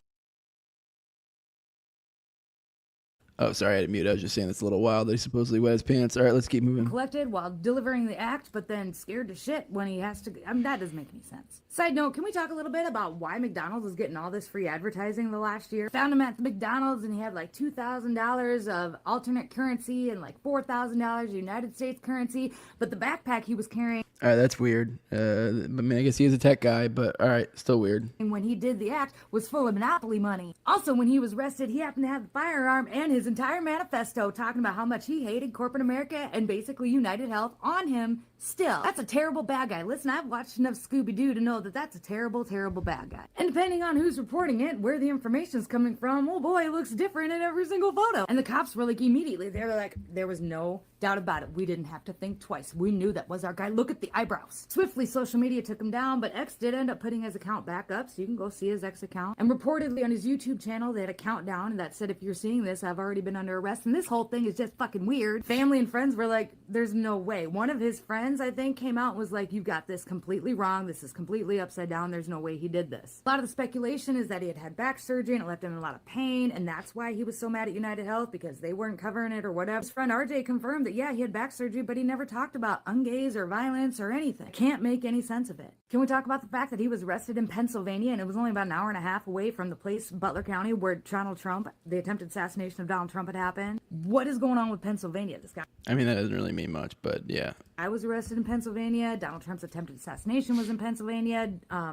Oh, sorry, I had to mute. I was just saying it's a little wild that he supposedly wet his pants. All right, let's keep moving. Collected while delivering the act, but then scared to shit when he has to. I mean, that doesn't make any sense. Side note, can we talk a little bit about why McDonald's was getting all this free advertising the last year? Found him at the McDonald's and he had like $2,000 of alternate currency and like $4,000 United States currency, but the backpack he was carrying. All right, that's weird. I mean, I guess he is a tech guy, but all right, still weird. And when he did the act, was full of Monopoly money. Also, when he was arrested, he happened to have the firearm and his entire manifesto talking about how much he hated corporate America and basically United Health on him still. That's a terrible bad guy. Listen, I've watched enough Scooby-Doo to know that that's a terrible, terrible bad guy. And depending on who's reporting it, where the information's coming from, oh boy, it looks different in every single photo. And the cops were like, immediately, they were like, there was no doubt about it. We didn't have to think twice. We knew that was our guy. Look at the eyebrows. Swiftly, social media took him down, but X did end up putting his account back up, so you can go see his X account. And reportedly on his YouTube channel, they had a countdown that said, if you're seeing this, I've already been under arrest. And this whole thing is just fucking weird. Family and friends were like, there's no way. One of his friends, I think, came out and was like, you got this completely wrong. This is completely upside down. There's no way he did this. A lot of the speculation is that he had had back surgery and it left him in a lot of pain, and that's why he was so mad at United Health, because they weren't covering it or whatever. His friend RJ confirmed that, yeah, he had back surgery, but he never talked about ungays or violence or anything. Can't make any sense of it. Can we talk about the fact that he was arrested in Pennsylvania and it was only about an hour and a half away from the place, Butler County, where Donald Trump, the attempted assassination of Donald Trump had happened? What is going on with Pennsylvania? This guy. I mean, that doesn't really mean much, but yeah. I was arrested in Pennsylvania. Donald Trump's attempted assassination was in Pennsylvania.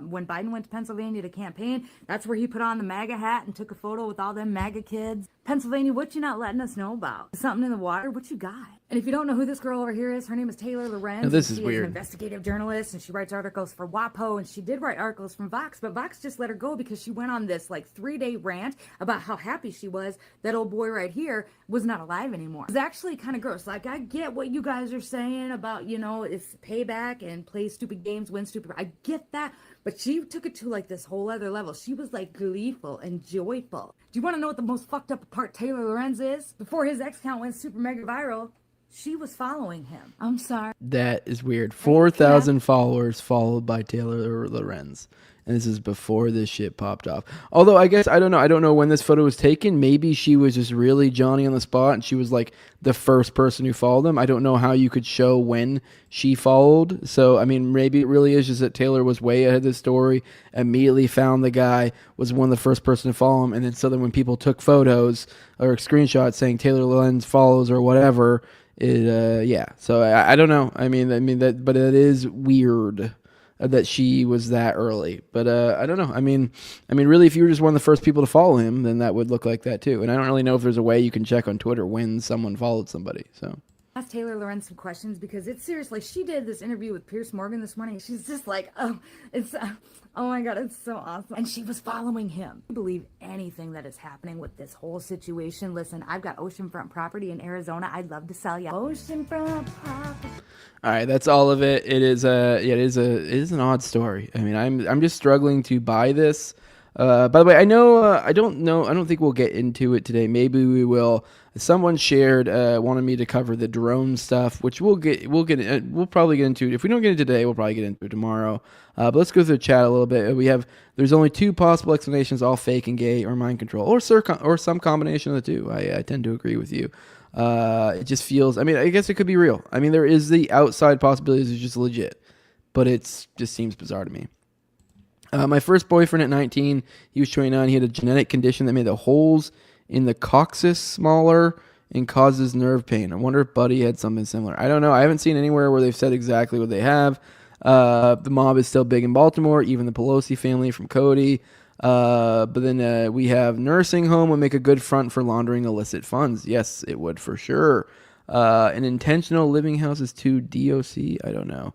When Biden went to Pennsylvania to campaign, that's where he put on the MAGA hat and took a photo with all them MAGA kids. Pennsylvania, what you not letting us know about? Something in the water? What you got? And if you don't know who this girl over here is, her name is Taylor Lorenz. Now, this is she weird. Is an investigative journalist, and she writes articles for WAPO, and she did write articles from Vox, but Vox just let her go because she went on this like 3-day rant about how happy she was that old boy right here was not alive anymore. It's actually kind of gross. Like, I get what you guys are saying about, you know, it's payback and play stupid games, win stupid. I get that, but she took it to like this whole other level. She was like gleeful and joyful. Do you want to know what the most fucked up part Taylor Lorenz is? Before his X account went super mega viral, she was following him. I'm sorry. That is weird. 4,000 followers followed by Taylor Lorenz. And this is before this shit popped off. Although, I guess, I don't know. I don't know when this photo was taken. Maybe she was just really Johnny on the spot and she was like the first person who followed him. I don't know how you could show when she followed. So, I mean, maybe it really is just that Taylor was way ahead of the story, immediately found the guy, was one of the first person to follow him. And then so then when people took photos or screenshots saying Taylor Lorenz follows or whatever, Yeah. So I don't know. I mean that, but it is weird that she was that early. But I don't know. I mean, really, if you were just one of the first people to follow him, then that would look like that too. And I don't really know if there's a way you can check on Twitter when someone followed somebody. So. Ask Taylor Lorenz some questions because it's seriously, she did this interview with Pierce Morgan this morning. She's just like, oh my God, it's so awesome. And she was following him. I believe anything that is happening with this whole situation. Listen, I've got oceanfront property in Arizona. I'd love to sell you oceanfront property. All right, that's all of it. It is it is an odd story. I mean, I'm just struggling to buy this. By the way, I don't think we'll get into it today. Maybe we will. Someone shared, wanted me to cover the drone stuff, which we'll probably get into. If we don't get into today, we'll probably get into it tomorrow. But let's go through the chat a little bit. There's only two possible explanations, all fake and gay or mind control, or some combination of the two. I tend to agree with you. It just feels, I mean, I guess it could be real. I mean, there is the outside possibilities it's just legit, but just seems bizarre to me. My first boyfriend at 19, he was 29. He had a genetic condition that made the holes in the coccyx smaller and causes nerve pain. I wonder if Buddy had something similar. I don't know. I haven't seen anywhere where they've said exactly what they have. The mob is still big in Baltimore, even the Pelosi family from Cody. But then we have nursing home would make a good front for laundering illicit funds. Yes, it would for sure. An intentional living house is too DOC. I don't know.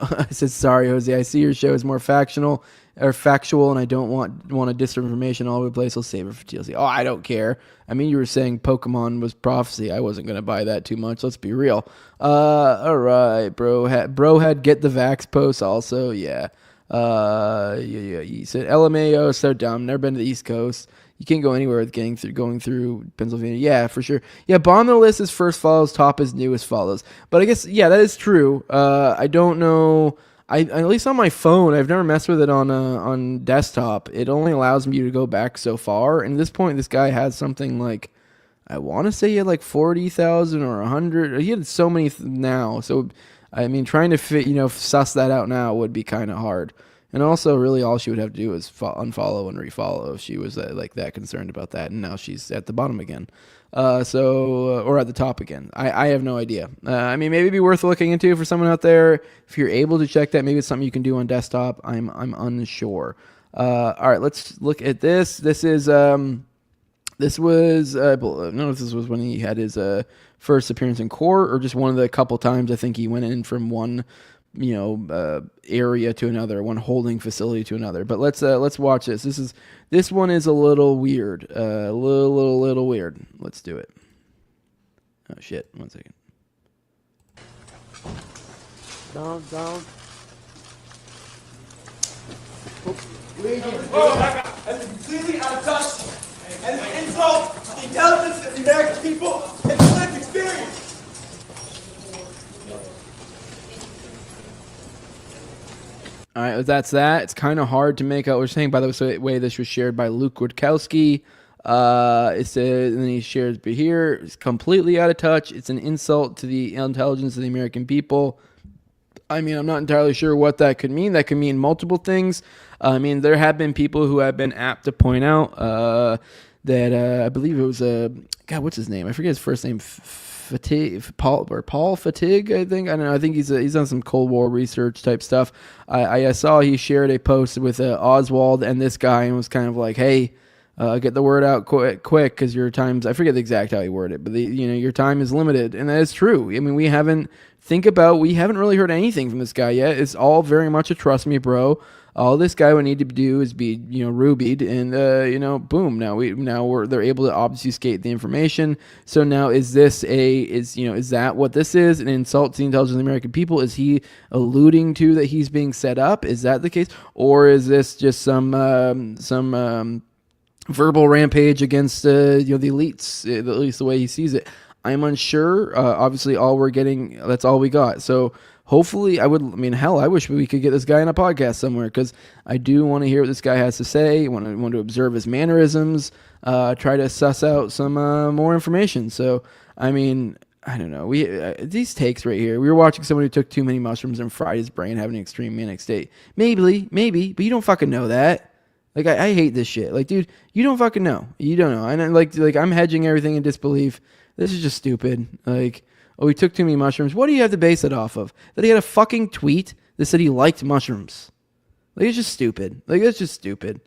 I said, sorry, Jose. I see your show is more factual, and I don't want a disinformation all over the place. I'll save it for TLC. Oh, I don't care. I mean, you were saying Pokemon was prophecy. I wasn't going to buy that too much. Let's be real. All right, bro had get the vax post also. Yeah. You said LMAO so dumb. Never been to the East Coast. You can't go anywhere with going through Pennsylvania. Yeah, for sure. Yeah, bottom of the list is first follows, top is new as follows. But I guess, yeah, that is true. I don't know. At least on my phone, I've never messed with it on desktop. It only allows me to go back so far. And at this point, this guy has something like, I want to say he had like 40,000 or 100. He had so many now. So, I mean, trying to suss that out now would be kind of hard. And also, really, all she would have to do is unfollow and refollow if she was that concerned about that. And now she's at the bottom again, or at the top again. I have no idea. I mean, maybe it'd be worth looking into for someone out there. If you're able to check that, maybe it's something you can do on desktop. I'm unsure. All right, let's look at this. This was I don't know if this was when he had his first appearance in court or just one of the couple times I think he went in from one area to another, one holding facility to another. But let's watch this. This one is a little weird, a little weird. Let's do it. Oh shit! 1 second. Down. That's completely out of touch and an insult to the intelligence of the American people and the lived experience. All right, that's that. It's kind of hard to make out what we're saying. By the way, this was shared by Luke Witkowski. It says, and then he shares, but here it's completely out of touch. It's an insult to the intelligence of the American people. I mean, I'm not entirely sure what that could mean. That could mean multiple things. I mean, there have been people who have been apt to point out that I believe it was God, what's his name? I forget his first name. Paul Fatigue, I think. I don't know. I think he's done some Cold War research type stuff. I saw he shared a post with Oswald and this guy and was kind of like, hey, get the word out quick because your time's, I forget the exact how he worded it, but your time is limited. And that is true. I mean, we haven't really heard anything from this guy yet. It's all very much a trust me, bro. All this guy would need to do is be, rubied, and boom. They're able to obfuscate the information. So now, is that what this is? An insult to the intelligence of the American people? Is he alluding to that he's being set up? Is that the case, or is this just some verbal rampage against the elites? At least the way he sees it. I'm unsure. Obviously, that's all we got. So. Hopefully, I wish we could get this guy on a podcast somewhere because I do want to hear what this guy has to say. I want to observe his mannerisms, try to suss out some more information. So, I mean, I don't know. These takes right here. We were watching someone who took too many mushrooms and fried his brain, having an extreme manic state. Maybe, but you don't fucking know that. Like, I hate this shit. Like, dude, you don't fucking know. You don't know. And like I'm hedging everything in disbelief. this is just stupid. Like, oh, he took too many mushrooms. What do you have to base it off of? That he had a fucking tweet that said he liked mushrooms. Like, it's just stupid. Like, it's just stupid.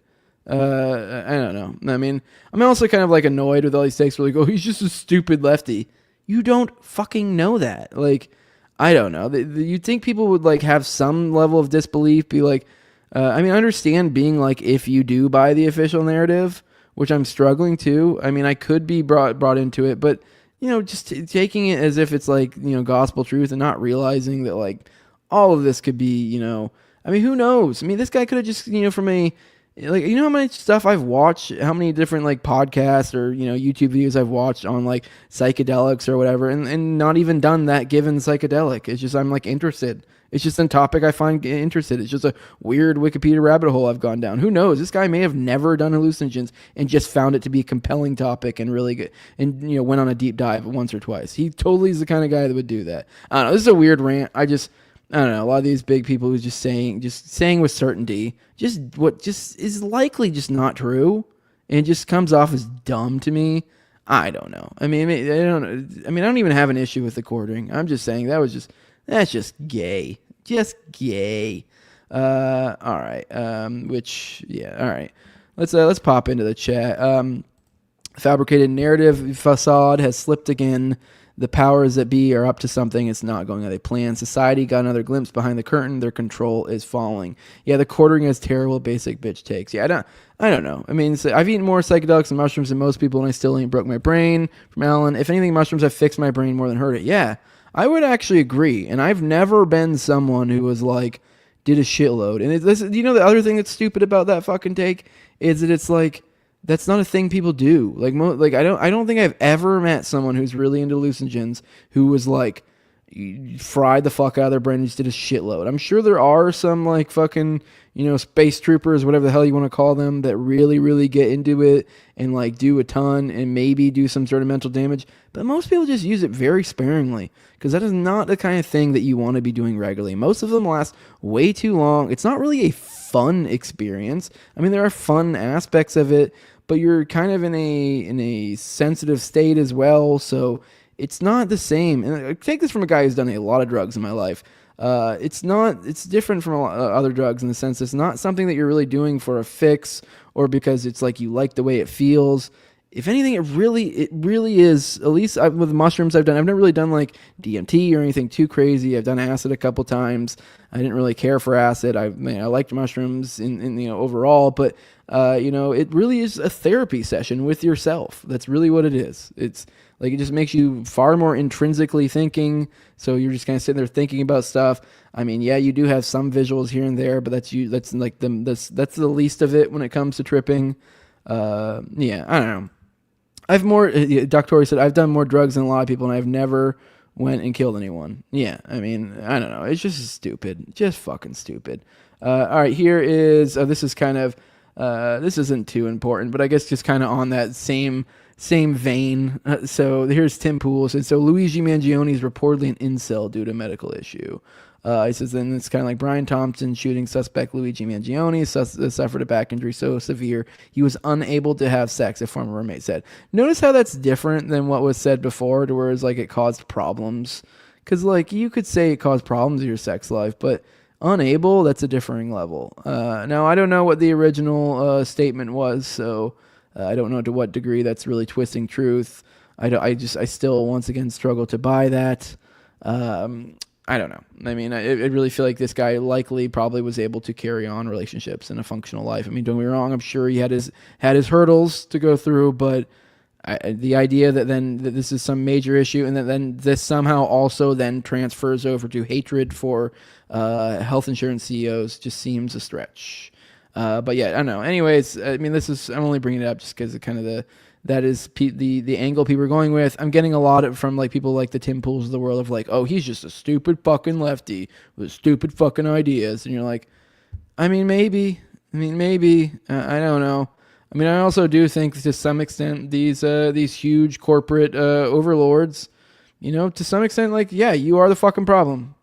I don't know. I mean, I'm also kind of like annoyed with all these takes where like, oh, he's just a stupid lefty. You don't fucking know that. Like, I don't know. You'd think people would like have some level of disbelief, be like, I mean, I understand being like, if you do buy the official narrative, which I'm struggling to, I mean, I could be brought into it, but, you know, just taking it as if it's like, you know, gospel truth and not realizing that like all of this could be, you know, I mean, who knows? I mean, this guy could have just, you know, from a, like, you know how many stuff I've watched, how many different like podcasts or, you know, YouTube videos I've watched on like psychedelics or whatever, and not even done that given psychedelic. It's just, I'm like interested. It's just a topic I find interested. It's just a weird Wikipedia rabbit hole I've gone down. Who knows? This guy may have never done hallucinogens and just found it to be a compelling topic and really good, and, you know, went on a deep dive once or twice. He totally is the kind of guy that would do that. I don't know. This is a weird rant. I don't know. A lot of these big people who's just saying with certainty, just what just is likely just not true, and just comes off as dumb to me. I don't know. I mean, I don't even have an issue with the quartering. I'm just saying that's just gay. Just gay. All right. All right. Let's pop into the chat. Fabricated narrative facade has slipped again. The powers that be are up to something. It's not going how they plan. Society got another glimpse behind the curtain. Their control is falling. Yeah, the quartering has terrible basic bitch takes. Yeah, I don't know. I mean, I've eaten more psychedelics and mushrooms than most people, and I still ain't broke my brain. From Alan, if anything, mushrooms have fixed my brain more than hurt it. Yeah, I would actually agree. And I've never been someone who was like, did a shitload. And you know, the other thing that's stupid about that fucking take is that it's like, that's not a thing people do. Like I don't think I've ever met someone who's really into hallucinogens who was like fried the fuck out of their brain and just did a shitload. I'm sure there are some like fucking, you know, space troopers, whatever the hell you want to call them, that really, really get into it and like do a ton and maybe do some sort of mental damage. But most people just use it very sparingly, because that is not the kind of thing that you want to be doing regularly. Most of them last way too long. It's not really a fun experience. I mean, there are fun aspects of it, but you're kind of in a sensitive state as well, so it's not the same. And I take this from a guy who's done a lot of drugs in my life. It's different from other drugs in the sense it's not something that you're really doing for a fix or because it's like you like the way it feels. If anything, it really is. At least with mushrooms I've never really done like DMT or anything too crazy. I've done acid a couple times. I didn't really care for acid. I liked mushrooms in you know, overall, but you know, it really is a therapy session with yourself. That's really what it is. It's like, it just makes you far more intrinsically thinking. So you're just kind of sitting there thinking about stuff. I mean, yeah, you do have some visuals here and there, but that's like that's the least of it when it comes to tripping. Yeah, I don't know. Dr. said, I've done more drugs than a lot of people, and I've never went and killed anyone. Yeah, I mean, I don't know. It's just stupid. Just fucking stupid. All right, here is, this is kind of, this isn't too important, but I guess just kind of on that same vein. So here's Tim Pool. So Luigi Mangione is reportedly an incel due to medical issue. He says, then it's kind of like Brian Thompson shooting suspect Luigi Mangione suffered a back injury so severe he was unable to have sex, a former roommate said. Notice how that's different than what was said before, to where it's like it caused problems. Because like you could say it caused problems in your sex life, but unable, that's a differing level. Now, I don't know what the original statement was, so I don't know to what degree that's really twisting truth. I still, once again, struggle to buy that. I don't know. I mean, I really feel like this guy probably was able to carry on relationships in a functional life. I mean, don't get me wrong. I'm sure he had his hurdles to go through, but the idea that this is some major issue and that then this somehow also then transfers over to hatred for health insurance CEOs just seems a stretch. But yeah, I don't know. Anyways, I mean, I'm only bringing it up just because kind of that is the angle people are going with. I'm getting a lot from like people like the Tim Pools of the world of like, oh, he's just a stupid fucking lefty with stupid fucking ideas. And you're like, I mean, maybe. I don't know. I mean, I also do think to some extent these huge corporate overlords, you know, to some extent, like, yeah, you are the fucking problem.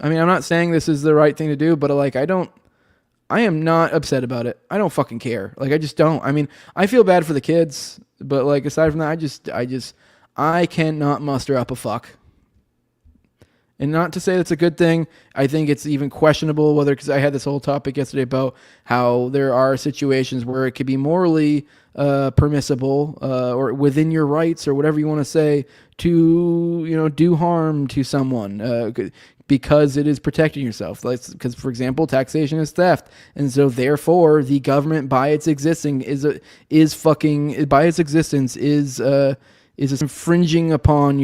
I mean, I'm not saying this is the right thing to do, but like, I am not upset about it. I don't fucking care. Like, I just don't. I mean, I feel bad for the kids, but like, aside from that, I cannot muster up a fuck. And not to say that's a good thing. I think it's even questionable whether, because I had this whole topic yesterday about how there are situations where it could be morally permissible or within your rights or whatever you want to say to, do harm to someone because it is protecting yourself. Because, for example, taxation is theft. And so therefore the government by its existence is infringing upon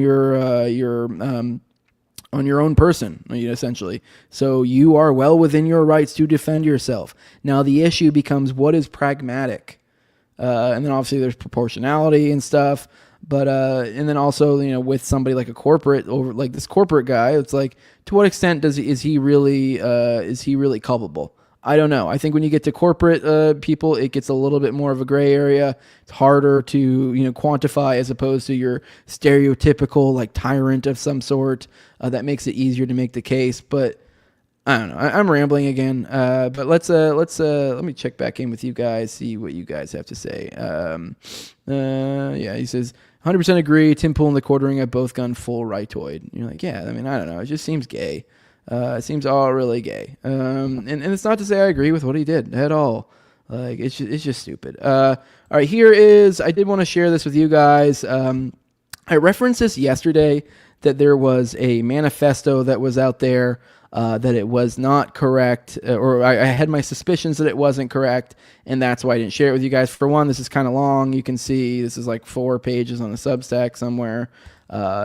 on your own person, essentially. So you are well within your rights to defend yourself. Now the issue becomes what is pragmatic, and then obviously there's proportionality and stuff. But and then also with somebody like a corporate like this corporate guy, it's like to what extent is he really culpable? I don't know. I think when you get to corporate people, it gets a little bit more of a gray area. It's harder to quantify as opposed to your stereotypical like tyrant of some sort. That makes it easier to make the case. But I don't know. I'm rambling again. But let me check back in with you guys, see what you guys have to say. Yeah, he says 100% agree. Tim Pool and the Quartering have both gone full rightoid. You're like, yeah. I mean, I don't know. It just seems gay. It seems all really gay. And it's not to say I agree with what he did at all. Like it's just stupid. All right, I did want to share this with you guys. I referenced this yesterday that there was a manifesto that was out there that it was not correct, or I had my suspicions that it wasn't correct, and that's why I didn't share it with you guys. For one, this is kind of long. You can see this is like 4 pages on a Substack somewhere.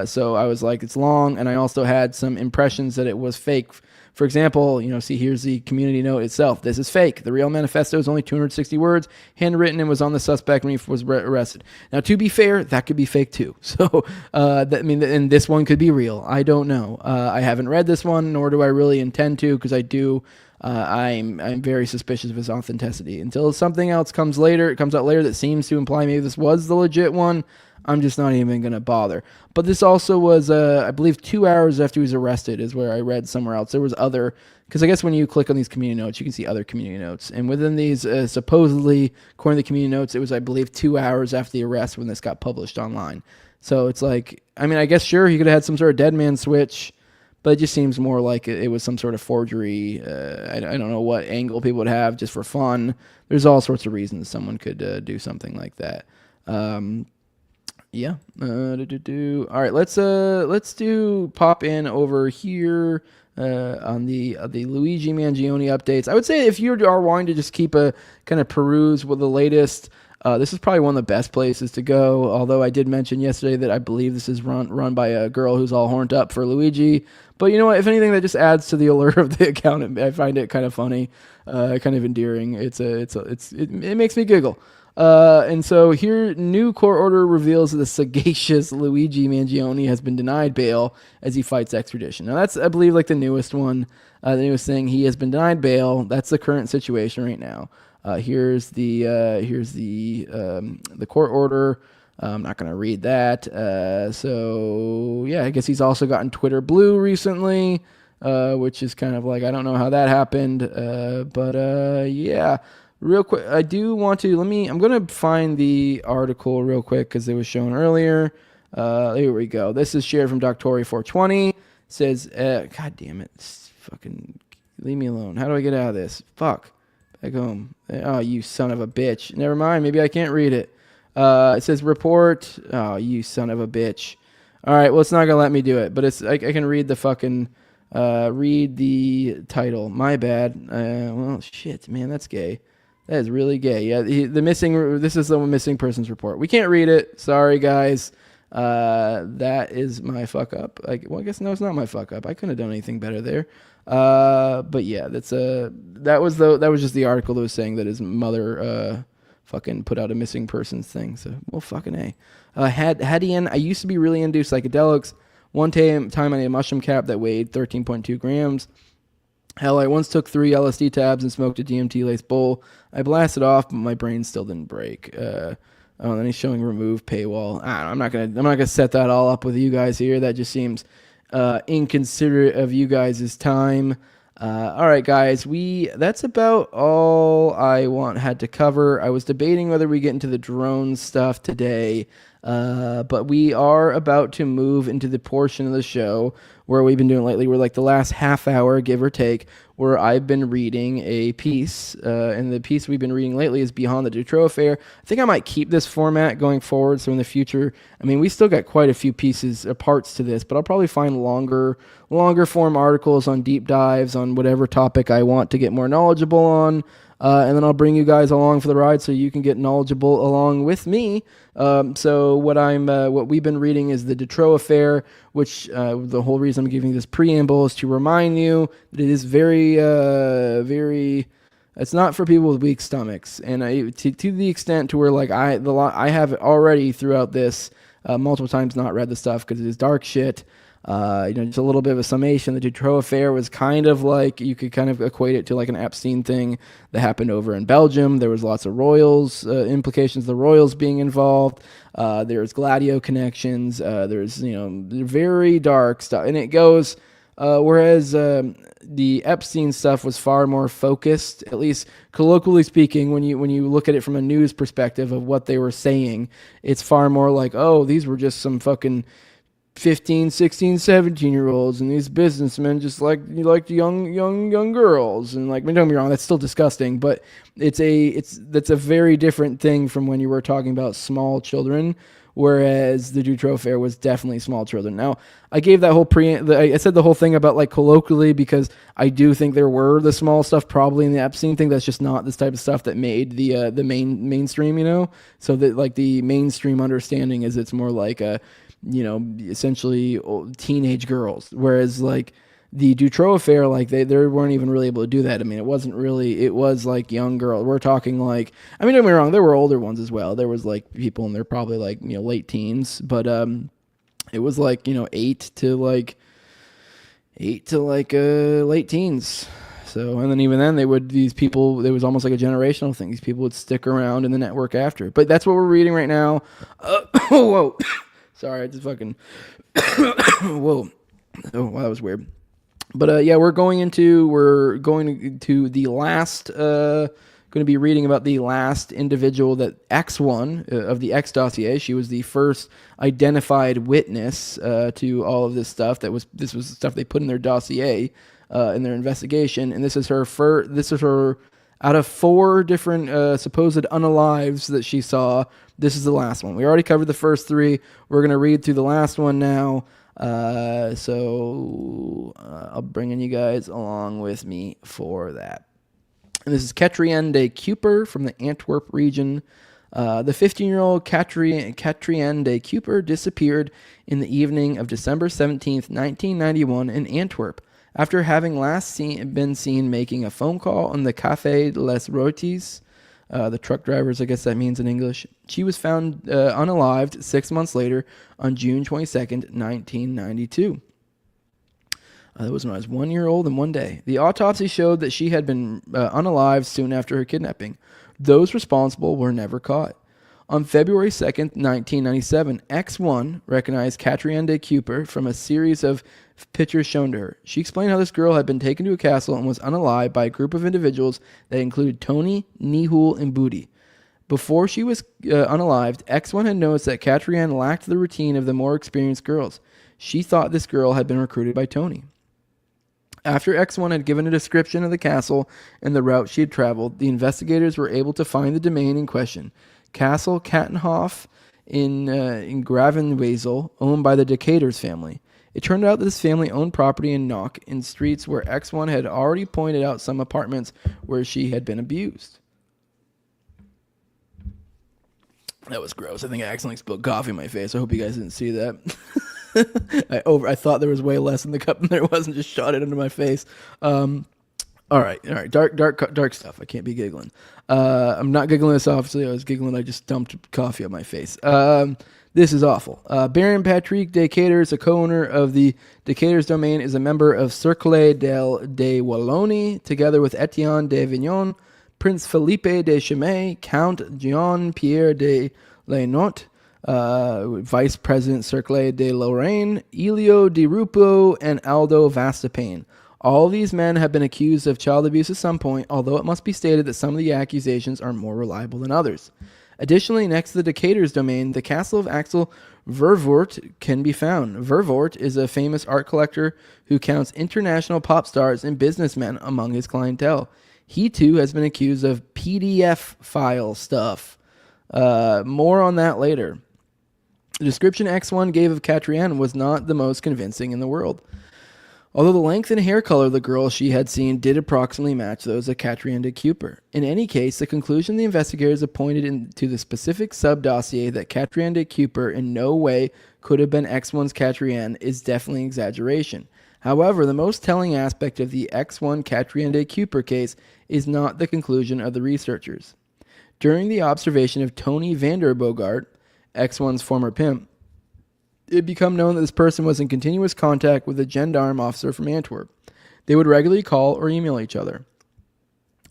So I was like, it's long, and I also had some impressions that it was fake. For example, see, here's the community note itself. This is fake. The real manifesto is only 260 words, handwritten, and was on the suspect when he was arrested. Now, to be fair, that could be fake too. So, and this one could be real. I don't know. I haven't read this one, nor do I really intend to, because I do. I'm very suspicious of his authenticity until something else comes out later that seems to imply maybe this was the legit one. I'm just not even going to bother. But this also was, I believe, 2 hours after he was arrested is where I read somewhere else. There was other, because I guess when you click on these community notes, you can see other community notes. And within these, supposedly, according to the community notes, it was, I believe, 2 hours after the arrest when this got published online. So it's like, I mean, I guess, sure, he could have had some sort of dead man switch, but it just seems more like it was some sort of forgery. I don't know what angle people would have just for fun. There's all sorts of reasons someone could do something like that. Yeah. All right. Let's pop in over here on the Luigi Mangione updates. I would say if you are wanting to just keep a kind of peruse with the latest, this is probably one of the best places to go. Although I did mention yesterday that I believe this is run by a girl who's all horned up for Luigi. But you know what? If anything, that just adds to the allure of the account. I find it kind of funny, kind of endearing. It makes me giggle. And so here, new court order reveals that the sagacious Luigi Mangione has been denied bail as he fights extradition. Now that's, I believe, like the newest one, the newest thing. He has been denied bail. That's the current situation right now. Here's the court order. I'm not going to read that. So yeah, I guess he's also gotten Twitter Blue recently, which is kind of like, I don't know how that happened. But yeah. Real quick, I do want to, I'm going to find the article real quick because it was shown earlier. Here we go. This is shared from Doctori420. Says, God damn it. Fucking leave me alone. How do I get out of this? Fuck. Back home. Oh, you son of a bitch. Never mind. Maybe I can't read it. It says report. Oh, you son of a bitch. All right. Well, it's not going to let me do it, but I can read the fucking, read the title. My bad. Well, shit, man. That's gay. That is really gay. Yeah, this is the missing persons report. We can't read it. Sorry, guys. That is my fuck up. I guess no, it's not my fuck up. I couldn't have done anything better there. But yeah, that was just the article that was saying that his mother fucking put out a missing persons thing. So well, fucking A. Hadian, I used to be really into psychedelics. One time I had a mushroom cap that weighed 13.2 grams. Hell, I once took 3 LSD tabs and smoked a DMT-laced bowl. I blasted off, but my brain still didn't break. Then he's showing remove paywall. I'm not gonna set that all up with you guys here. That just seems inconsiderate of you guys' time. All right, guys, that's about all I had to cover. I was debating whether we get into the drone stuff today. But we are about to move into the portion of the show where we've been doing lately. We're like the last half hour, give or take, where I've been reading a piece. And the piece we've been reading lately is Beyond the Dutroux Affair. I think I might keep this format going forward. So in the future, I mean, we still got quite a few pieces, parts to this, but I'll probably find longer form articles on deep dives on whatever topic I want to get more knowledgeable on. And then I'll bring you guys along for the ride so you can get knowledgeable along with me. So what we've been reading is the Dutroux Affair, which the whole reason I'm giving this preamble is to remind you that it is very, it's not for people with weak stomachs. And to the extent to where like I have already throughout this multiple times not read the stuff because it is dark shit. Just a little bit of a summation. The Dutroux Affair was kind of like, you could kind of equate it to like an Epstein thing that happened over in Belgium. There was lots of royals implications, the royals being involved. There's Gladio connections. There's, very dark stuff. And it goes, whereas the Epstein stuff was far more focused, at least colloquially speaking, when you look at it from a news perspective of what they were saying, it's far more like, oh, these were just some fucking 15, 16, 17-year-olds, and these businessmen just like young girls, and like, don't get me wrong, that's still disgusting, but that's a very different thing from when you were talking about small children, whereas the Dutroux Affair was definitely small children. Now, I gave that whole I said the whole thing about like colloquially because I do think there were the small stuff probably in the Epstein thing. That's just not this type of stuff that made the mainstream, so that like the mainstream understanding is it's more like a essentially teenage girls, whereas like the Dutroux Affair, like they weren't even really able to do that. I mean, it was like young girls. We're talking like, I mean, don't get me wrong, there were older ones as well. There was like people and they're probably like, late teens, but it was like, 8 to late teens. So, and then even then these people, it was almost like a generational thing. These people would stick around in the network after, but that's what we're reading right now. Whoa. Sorry, I just fucking... Whoa. Oh, wow, that was weird. But yeah, we're going to the last... going to be reading about the last individual that X1 of the X dossier. She was the first identified witness to all of this stuff. This was the stuff they put in their dossier in their investigation, and this is her out of 4 different supposed unalives that she saw. This is the last one. We already covered the first 3. We're going to read through the last one now. So I'll bring in you guys along with me for that. And this is Katrienne de Kuper from the Antwerp region. The 15-year-old Katrienne de Kuper disappeared in the evening of December 17th, 1991 in Antwerp after having been seen making a phone call on the Café Les Rotis. The truck drivers, I guess that means in English. She was found unalived 6 months later on June 22nd, 1992. That was when I was 1 year old and 1 day. The autopsy showed that she had been unalived soon after her kidnapping. Those responsible were never caught. On February 2nd, 1997, X1 recognized Katrienne de Kuper from a series of pictures shown to her. She explained how this girl had been taken to a castle and was unalived by a group of individuals that included Tony, Nihul, and Booty. Before she was unalived, X1 had noticed that Katrienne lacked the routine of the more experienced girls. She thought this girl had been recruited by Tony. After X1 had given a description of the castle and the route she had traveled, the investigators were able to find the domain in question. Castle Kattenhof in Gravenwezel, owned by the Decaters family. It turned out that this family owned property in Knock in streets where X1 had already pointed out some apartments where she had been abused. That was gross. I think I accidentally spilled coffee in my face. I hope you guys didn't see that. I thought there was way less in the cup than there was and just shot it into my face. All right. Dark stuff. I can't be giggling. I'm not giggling this, obviously. I was giggling. I just dumped coffee on my face. This is awful. Baron Patrick Decaters, a co-owner of the Decaters domain, is a member of Cercle de Wallonie, together with Etienne de Vignon, Prince Philippe de Chimay, Count Jean-Pierre de Lainotte, Vice President Cercle de Lorraine, Elio Di Rupo, and Aldo Vastapane. All these men have been accused of child abuse at some point, although it must be stated that some of the accusations are more reliable than others. Additionally, next to the Decatur's domain, the castle of Axel Vervoort can be found. Vervoort is a famous art collector who counts international pop stars and businessmen among his clientele. He, too, has been accused of PDF file stuff. More on that later. The description X1 gave of Catriona was not the most convincing in the world. Although the length and hair color of the girl she had seen did approximately match those of Catriona de Cooper. In any case, the conclusion the investigators appointed to the specific sub-dossier that Catriona de Cooper in no way could have been X1's Catriona is definitely exaggeration. However, the most telling aspect of the X1 Catriona de Cooper case is not the conclusion of the researchers. During the observation of Tony Vanderbogart, X1's former pimp, it had become known that this person was in continuous contact with a gendarme officer from Antwerp. They would regularly call or email each other.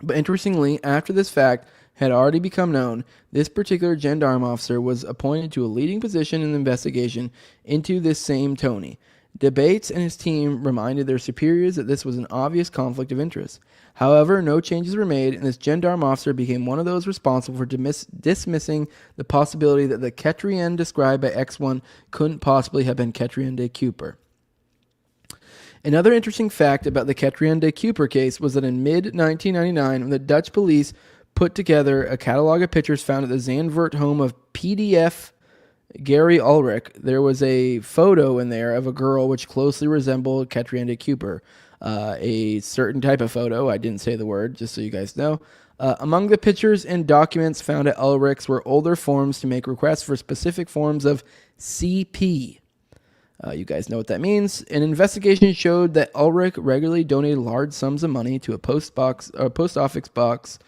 But interestingly, after this fact had already become known, this particular gendarme officer was appointed to a leading position in the investigation into this same Tony. Debates and his team reminded their superiors that this was an obvious conflict of interest. However, no changes were made, and this gendarme officer became one of those responsible for dismissing the possibility that the Catriona described by X1 couldn't possibly have been Catriona de Cooper. Another interesting fact about the Catriona de Cooper case was that in mid-1999, when the Dutch police put together a catalog of pictures found at the Zandvoort home of PDF Gary Ulrich, there was a photo in there of a girl which closely resembled Catriona de Cooper. A certain type of photo, I didn't say the word, just so you guys know. Among the pictures and documents found at Ulrich's were older forms to make requests for specific forms of CP. You guys know what that means. An investigation showed that Ulrich regularly donated large sums of money to a post office box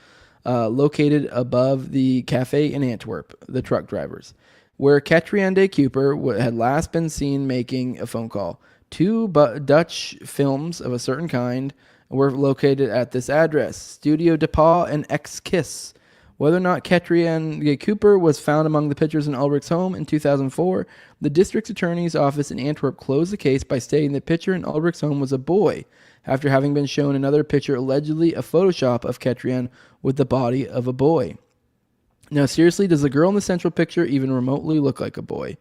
located above the cafe in Antwerp, the truck drivers, where Catriona de Cooper had last been seen making a phone call. Two Dutch films of a certain kind were located at this address, Studio de Pa and X-Kiss. Whether or not Catriona de Cooper was found among the pictures in Ulrich's home in 2004, the district attorney's office in Antwerp closed the case by stating the picture in Ulrich's home was a boy, after having been shown another picture, allegedly a Photoshop of Catriona with the body of a boy. Now, seriously, does the girl in the central picture even remotely look like a boy?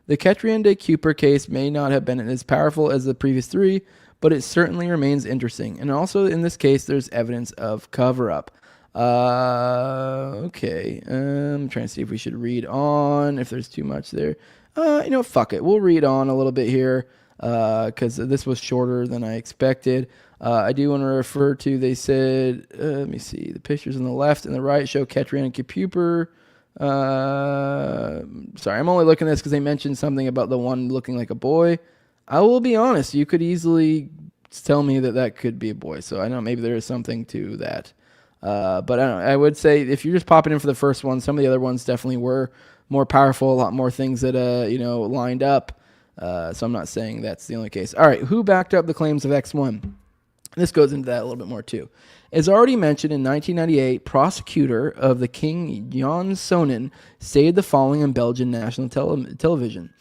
The Catriona de Cooper case may not have been as powerful as the previous three, but it certainly remains interesting. And also, in this case, there's evidence of cover-up. Okay. I'm trying to see if we should read on, if there's too much there. Fuck it. We'll read on a little bit here, because this was shorter than I expected. I do want to refer to, they said, let me see, the pictures on the left and the right show Catriona de Cooper. Sorry, I'm only looking at this because they mentioned something about the one looking like a boy. I will be honest, you could easily tell me that could be a boy, so I know maybe there is something to that. But I don't know, I would say if you're just popping in for the first one, some of the other ones definitely were more powerful, a lot more things that lined up. So I'm not saying that's the only case. All right, who backed up the claims of X1? This goes into that a little bit more too. As already mentioned, in 1998, prosecutor of the King Jan Sonnen stated the following on Belgian national television.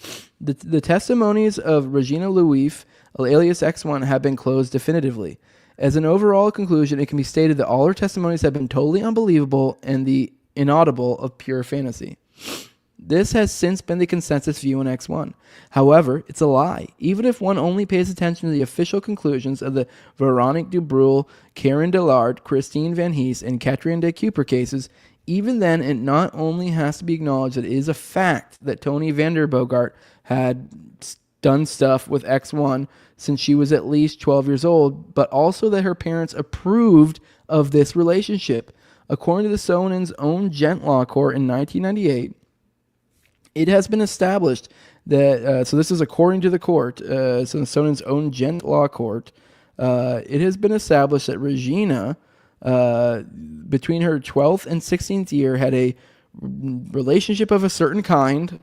The testimonies of Regina Louif, alias X1, have been closed definitively. As an overall conclusion, it can be stated that all her testimonies have been totally unbelievable and the inaudible of pure fantasy. This has since been the consensus view on X1. However, it's a lie. Even if one only pays attention to the official conclusions of the Veronique Dutroux, Karen Dillard, Christine Van Hees, and Catriona de Cooper cases, even then it not only has to be acknowledged that it is a fact that Tony Vanderbogart had done stuff with X1 since she was at least 12 years old, but also that her parents approved of this relationship. According to the Sonnen's own gent law court in 1998, it has been established that, so this is according to the court, so the Sonnen's own gent law court, it has been established that Regina, between her 12th and 16th year, had a relationship of a certain kind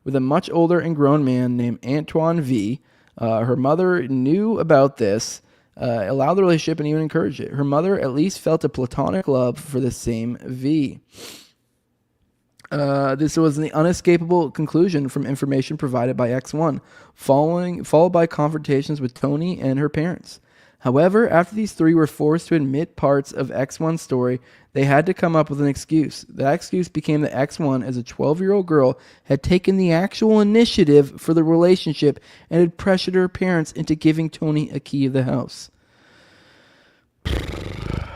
with a much older and grown man named Antoine V. Her mother knew about this, allowed the relationship, and even encouraged it. Her mother at least felt a platonic love for the same V. This was the unescapable conclusion from information provided by X1, followed by confrontations with Tony and her parents. However, after these three were forced to admit parts of X1's story, they had to come up with an excuse. That excuse became that X1, as a 12-year-old girl, had taken the actual initiative for the relationship and had pressured her parents into giving Tony a key of the house.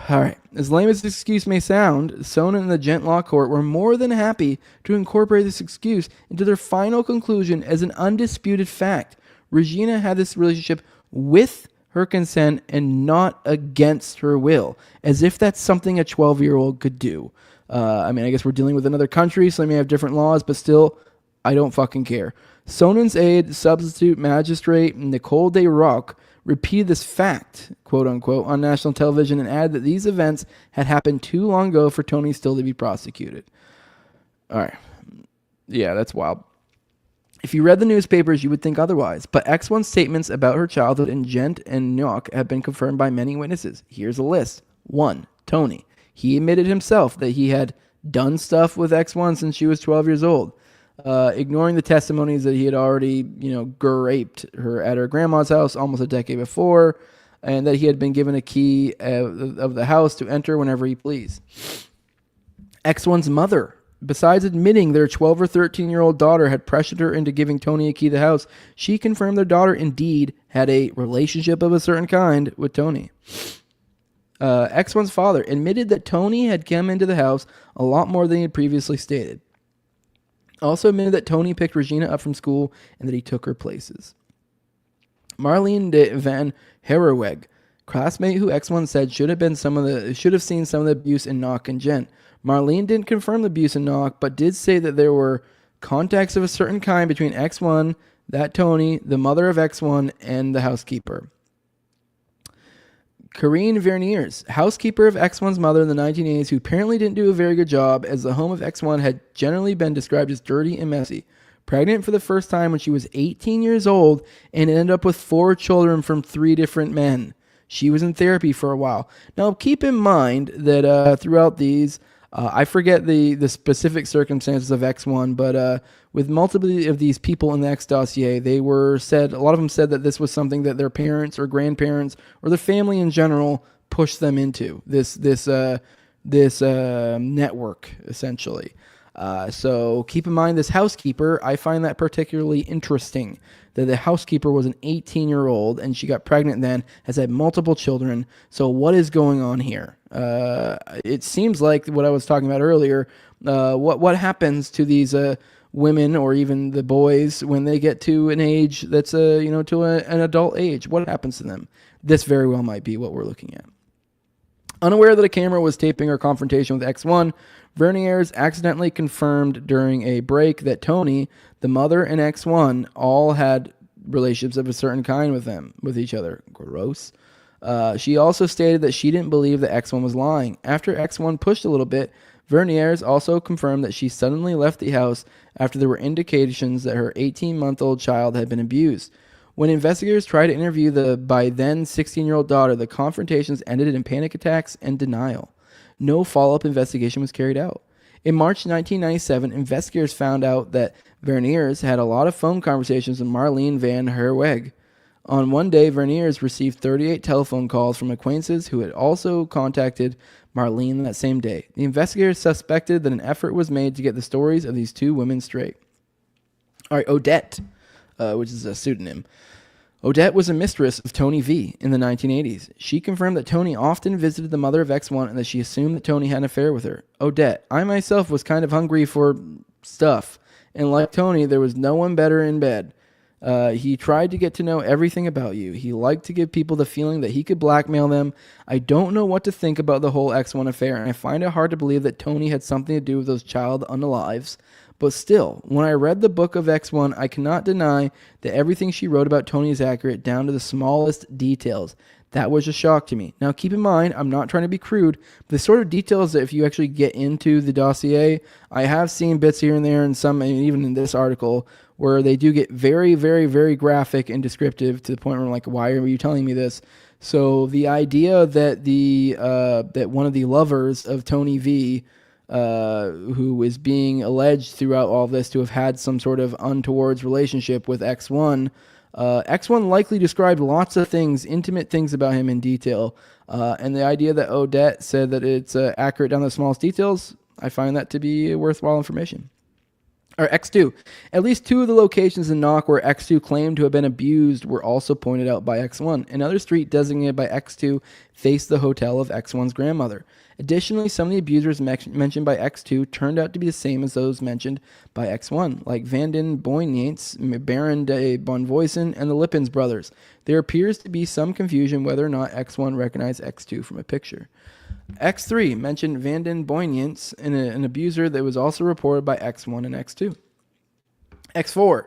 All right. As lame as this excuse may sound, Sonnen and the Gent Law Court were more than happy to incorporate this excuse into their final conclusion as an undisputed fact. Regina had this relationship with her consent and not against her will, as if that's something a 12-year-old could do. I guess we're dealing with another country, so they may have different laws, but still, I don't fucking care. Sonnen's aide, substitute magistrate Nicole de Rock, repeated this fact, quote unquote, on national television and added that these events had happened too long ago for Tony still to be prosecuted. All right. Yeah, that's wild. If you read the newspapers, you would think otherwise, but X1's statements about her childhood in Gent and Knock have been confirmed by many witnesses. Here's a list. 1. Tony. He admitted himself that he had done stuff with X1 since she was 12 years old, ignoring the testimonies that he had already, raped her at her grandma's house almost a decade before, and that he had been given a key of the house to enter whenever he pleased. X1's mother, besides admitting their 12 or 13-year-old daughter had pressured her into giving Tony a key to the house, she confirmed their daughter indeed had a relationship of a certain kind with Tony. X1's father admitted that Tony had come into the house a lot more than he had previously stated. Also admitted that Tony picked Regina up from school and that he took her places. Marlene de Van Herreweg, classmate who X1 said should have seen some of the abuse in Knock and Gent. Marlene didn't confirm the abuse in Knock, but did say that there were contacts of a certain kind between X1, that Tony, the mother of X1, and the housekeeper. Corinne Verniers, housekeeper of X1's mother in the 1980s, who apparently didn't do a very good job, as the home of X1 had generally been described as dirty and messy. Pregnant for the first time when she was 18 years old and ended up with 4 children from 3 different men. She was in therapy for a while. Now, keep in mind that throughout these, I forget the specific circumstances of X1, but with multiple of these people in the X dossier, a lot of them said that this was something that their parents or grandparents or their family in general pushed them into, this network, essentially. So keep in mind this housekeeper, I find that particularly interesting, that the housekeeper was an 18-year-old and she got pregnant then, has had multiple children. So what is going on here? It seems like what I was talking about earlier, what happens to these women or even the boys when they get to an age that's an adult age? What happens to them? This very well might be what we're looking at. Unaware that a camera was taping her confrontation with X1, Verniers accidentally confirmed during a break that Tony, the mother, and X1 all had relationships of a certain kind with each other. Gross. She also stated that she didn't believe that X1 was lying. After X1 pushed a little bit, Verniers also confirmed that she suddenly left the house after there were indications that her 18-month-old child had been abused. When investigators tried to interview the by then 16-year-old daughter, the confrontations ended in panic attacks and denial. No follow-up investigation was carried out. In March 1997, investigators found out that Verniers had a lot of phone conversations with Marlene Van Herweg. On one day, Verniers received 38 telephone calls from acquaintances who had also contacted Marlene that same day. The investigators suspected that an effort was made to get the stories of these 2 women straight. All right, Odette, which is a pseudonym. Odette was a mistress of Tony V in the 1980s. She confirmed that Tony often visited the mother of X1 and that she assumed that Tony had an affair with her. Odette, I myself was kind of hungry for stuff, and like Tony, there was no one better in bed. He tried to get to know everything about you. He liked to give people the feeling that he could blackmail them. I don't know what to think about the whole X1 affair, and I find it hard to believe that Tony had something to do with those child unalives. But still, when I read the book of X1, I cannot deny that everything she wrote about Tony is accurate down to the smallest details. That was a shock to me. Now, keep in mind, I'm not trying to be crude, but the sort of details that if you actually get into the dossier, I have seen bits here and there, and some, and even in this article, where they do get very, very, very graphic and descriptive to the point where I'm like, why are you telling me this? So the idea that that one of the lovers of Tony V who is being alleged throughout all this to have had some sort of untowards relationship with X1. X1 likely described lots of things, intimate things about him in detail. And the idea that Odette said that it's accurate down to the smallest details, I find that to be worthwhile information. Or X2. At least 2 of the locations in Knock where X2 claimed to have been abused were also pointed out by X1. Another street designated by X2 faced the hotel of X1's grandmother. Additionally, some of the abusers mentioned by X2 turned out to be the same as those mentioned by X1, like Van den Boynients, Baron de Bonvoisin, and the Lippens brothers. There appears to be some confusion whether or not X1 recognized X2 from a picture. X3 mentioned Van den Boynients, an abuser that was also reported by X1 and X2. X4.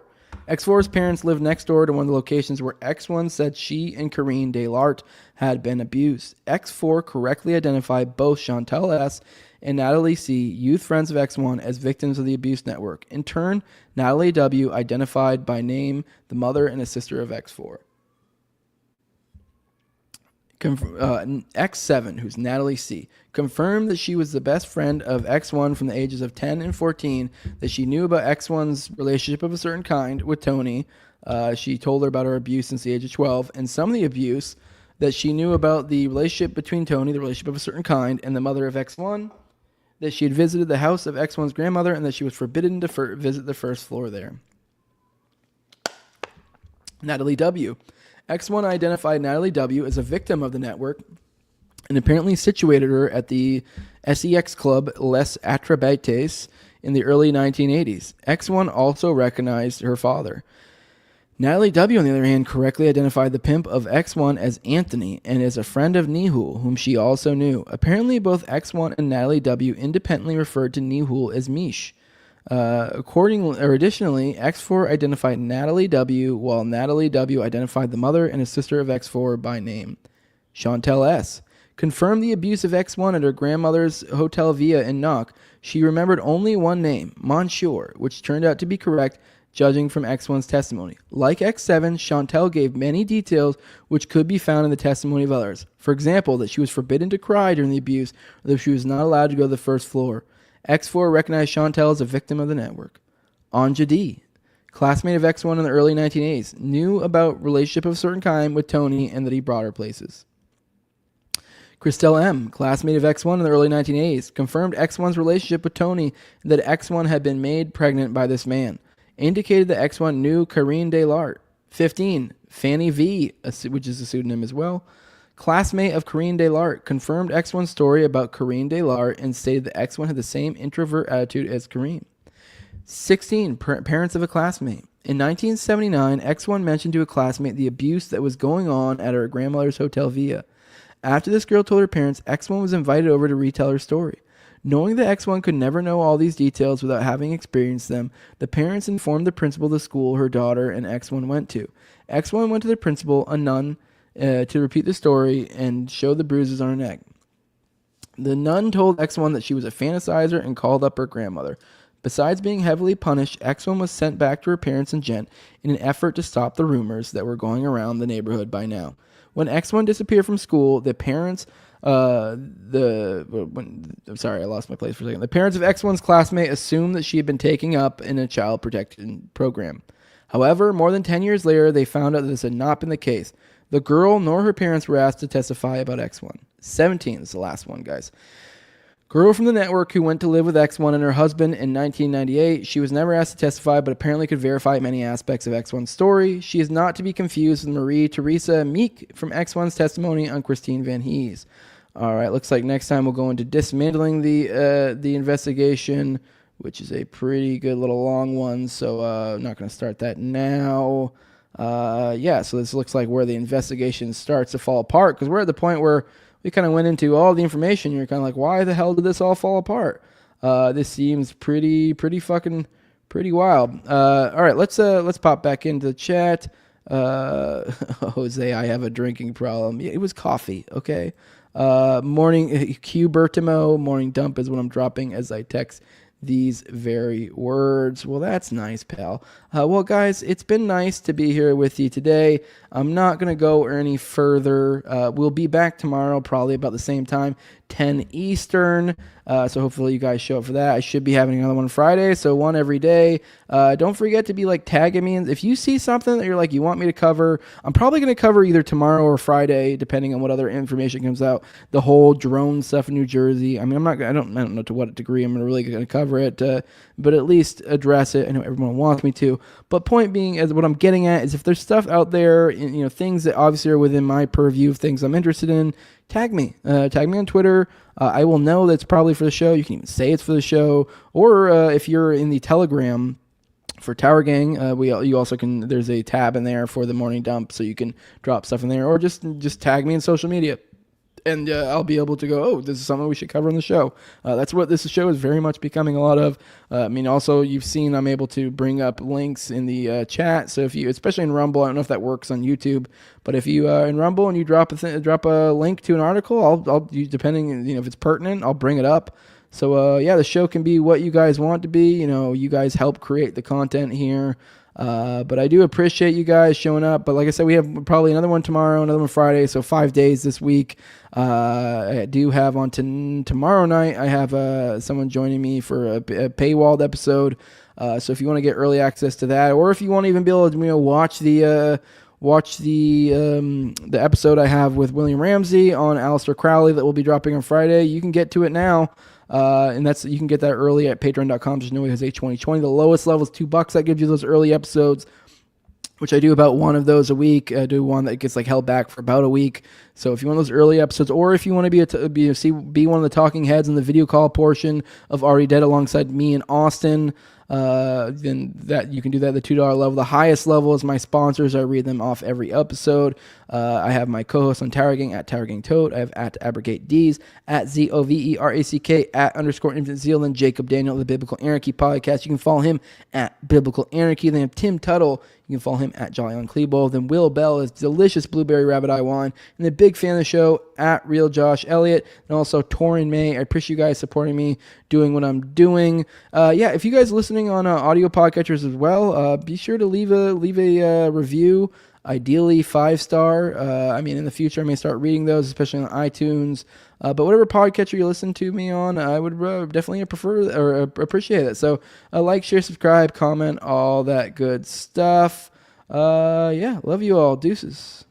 X4's parents lived next door to one of the locations where X1 said she and Karine Delart had been abused. X4 correctly identified both Chantal S. and Natalie C., youth friends of X1, as victims of the abuse network. In turn, Natalie W. identified by name the mother and a sister of X4. X7, who's Natalie C., confirmed that she was the best friend of X1 from the ages of 10 and 14, that she knew about X1's relationship of a certain kind with Tony. She told her about her abuse since the age of 12, and some of the abuse that she knew about the relationship between Tony, the relationship of a certain kind, and the mother of X1, that she had visited the house of X1's grandmother, and that she was forbidden to visit the first floor there. Natalie W. X1 identified Natalie W. as a victim of the network and apparently situated her at the SEX club Les Atrebates in the early 1980s. X1 also recognized her father. Natalie W., on the other hand, correctly identified the pimp of X1 as Anthony and as a friend of Nihul, whom she also knew. Apparently, both X1 and Natalie W. independently referred to Nihul as Mish. Additionally, X4 identified Natalie W., while Natalie W. identified the mother and a sister of X4 by name. Chantal S. confirmed the abuse of X1 at her grandmother's Hotel Villa in Knock. She remembered only one name, Monsieur, which turned out to be correct, judging from X1's testimony. Like X7, Chantal gave many details which could be found in the testimony of others. For example, that she was forbidden to cry during the abuse, or that she was not allowed to go to the first floor. X4 recognized Chantal as a victim of the network. Anja D., classmate of X1 in the early 1980s, knew about relationship of a certain kind with Tony and that he brought her places. Christelle M., classmate of X1 in the early 1980s, confirmed X1's relationship with Tony and that X1 had been made pregnant by this man. Indicated that X1 knew Karine Delart. 15. Fanny V., which is a pseudonym as well, classmate of Karine Delart, confirmed X1's story about Karine Delart and stated that X1 had the same introvert attitude as Karine. 16. Parents of a classmate. In 1979, X1 mentioned to a classmate the abuse that was going on at her grandmother's Hotel Villa. After this girl told her parents, X1 was invited over to retell her story. Knowing that X1 could never know all these details without having experienced them, the parents informed the principal of the school her daughter and X1 went to. X1 went to the principal, a nun, to repeat the story and show the bruises on her neck. The nun told X1 that she was a fantasizer and called up her grandmother. Besides being heavily punished, X1 was sent back to her parents and Jen in an effort to stop the rumors that were going around the neighborhood by now. When X1 disappeared from school, the parents I lost my place for a second. The parents of X1's classmate assumed that she had been taken up in a child protection program. However, more than 10 years later, they found out that this had not been the case. The girl nor her parents were asked to testify about X1. 17 is the last one, guys. Girl from the network who went to live with X1 and her husband in 1998. She was never asked to testify, but apparently could verify many aspects of X1's story. She is not to be confused with Marie Teresa Meek from X1's testimony on Christine Van Hees. All right, looks like next time we'll go into dismantling the investigation, which is a pretty good little long one, so I'm not going to start that now. So this looks like where the investigation starts to fall apart, because we're at the point where we kind of went into all the information. You're kind of like, why the hell did this all fall apart? This seems pretty wild. All right, let's pop back into the chat. Jose, I have a drinking problem. It was coffee, okay? Morning Q Bertimo, morning dump is what I'm dropping as I text these very words. Well, that's nice, pal. Well, guys, it's been nice to be here with you today. I'm not going to go any further. We'll be back tomorrow, probably about the same time. 10 Eastern. So hopefully you guys show up for that. I should be having another one Friday, so one every day. Don't forget to be like tagging me. If you see something that you're like, you want me to cover, I'm probably going to cover either tomorrow or Friday, depending on what other information comes out. The whole drone stuff in New Jersey. I mean, I don't know to what degree I'm really going to cover it, but at least address it. I know everyone wants me to. But point being, as what I'm getting at is, if there's stuff out there, things that obviously are within my purview of things I'm interested in, tag me. Tag me on Twitter. I will know that it's probably for the show. You can even say it's for the show. Or if you're in the Telegram for Tower Gang, you also can. There's a tab in there for the morning dump, so you can drop stuff in there, or just tag me in social media, and I'll be able to go, oh, this is something we should cover on the show. That's what this show is very much becoming a lot of. Also, you've seen I'm able to bring up links in the chat. So if you, especially in Rumble, I don't know if that works on YouTube, but if you in Rumble and you drop a link to an article, I'll depending, if it's pertinent, I'll bring it up. So the show can be what you guys want to be. You guys help create the content here. But I do appreciate you guys showing up. But like I said, we have probably another one tomorrow, another one Friday, so 5 days this week. I do have on tomorrow night, I have someone joining me for a paywalled episode. So if you want to get early access to that, or if you want to even be able to watch the episode I have with William Ramsey on Aleister Crowley that will be dropping on Friday, you can get to it now. And you can get that early at patreon.com. Just know it has A2020. The lowest level is $2. That gives you those early episodes, which I do about one of those a week. I do one that gets held back for about a week. So if you want those early episodes, or if you want to be one of the talking heads in the video call portion of Already Dead alongside me and Austin, then that you can do that at the $2 level. The highest level is my sponsors. I read them off every episode. I have my co-host on Tower Gang at Tower Gang Toad. I have at Abrogate D's, at ZOVERACK, at _Infinite Zeal, then Jacob Daniel, the Biblical Anarchy Podcast. You can follow him at Biblical Anarchy. Then have Tim Tuttle. You can follow him at Jolly on Klebo. Then Will Bell is Delicious Blueberry Rabbit Eye Wine. And the big fan of the show at Real Josh Elliott. And also Torin May. I appreciate you guys supporting me, doing what I'm doing. If you guys are listening on audio podcatchers as well, be sure to leave a review. Ideally 5-star. In the future I may start reading those, especially on iTunes. But whatever podcatcher you listen to me on, I would definitely prefer or appreciate it. So like, share, subscribe, comment, all that good stuff. Love you all. Deuces.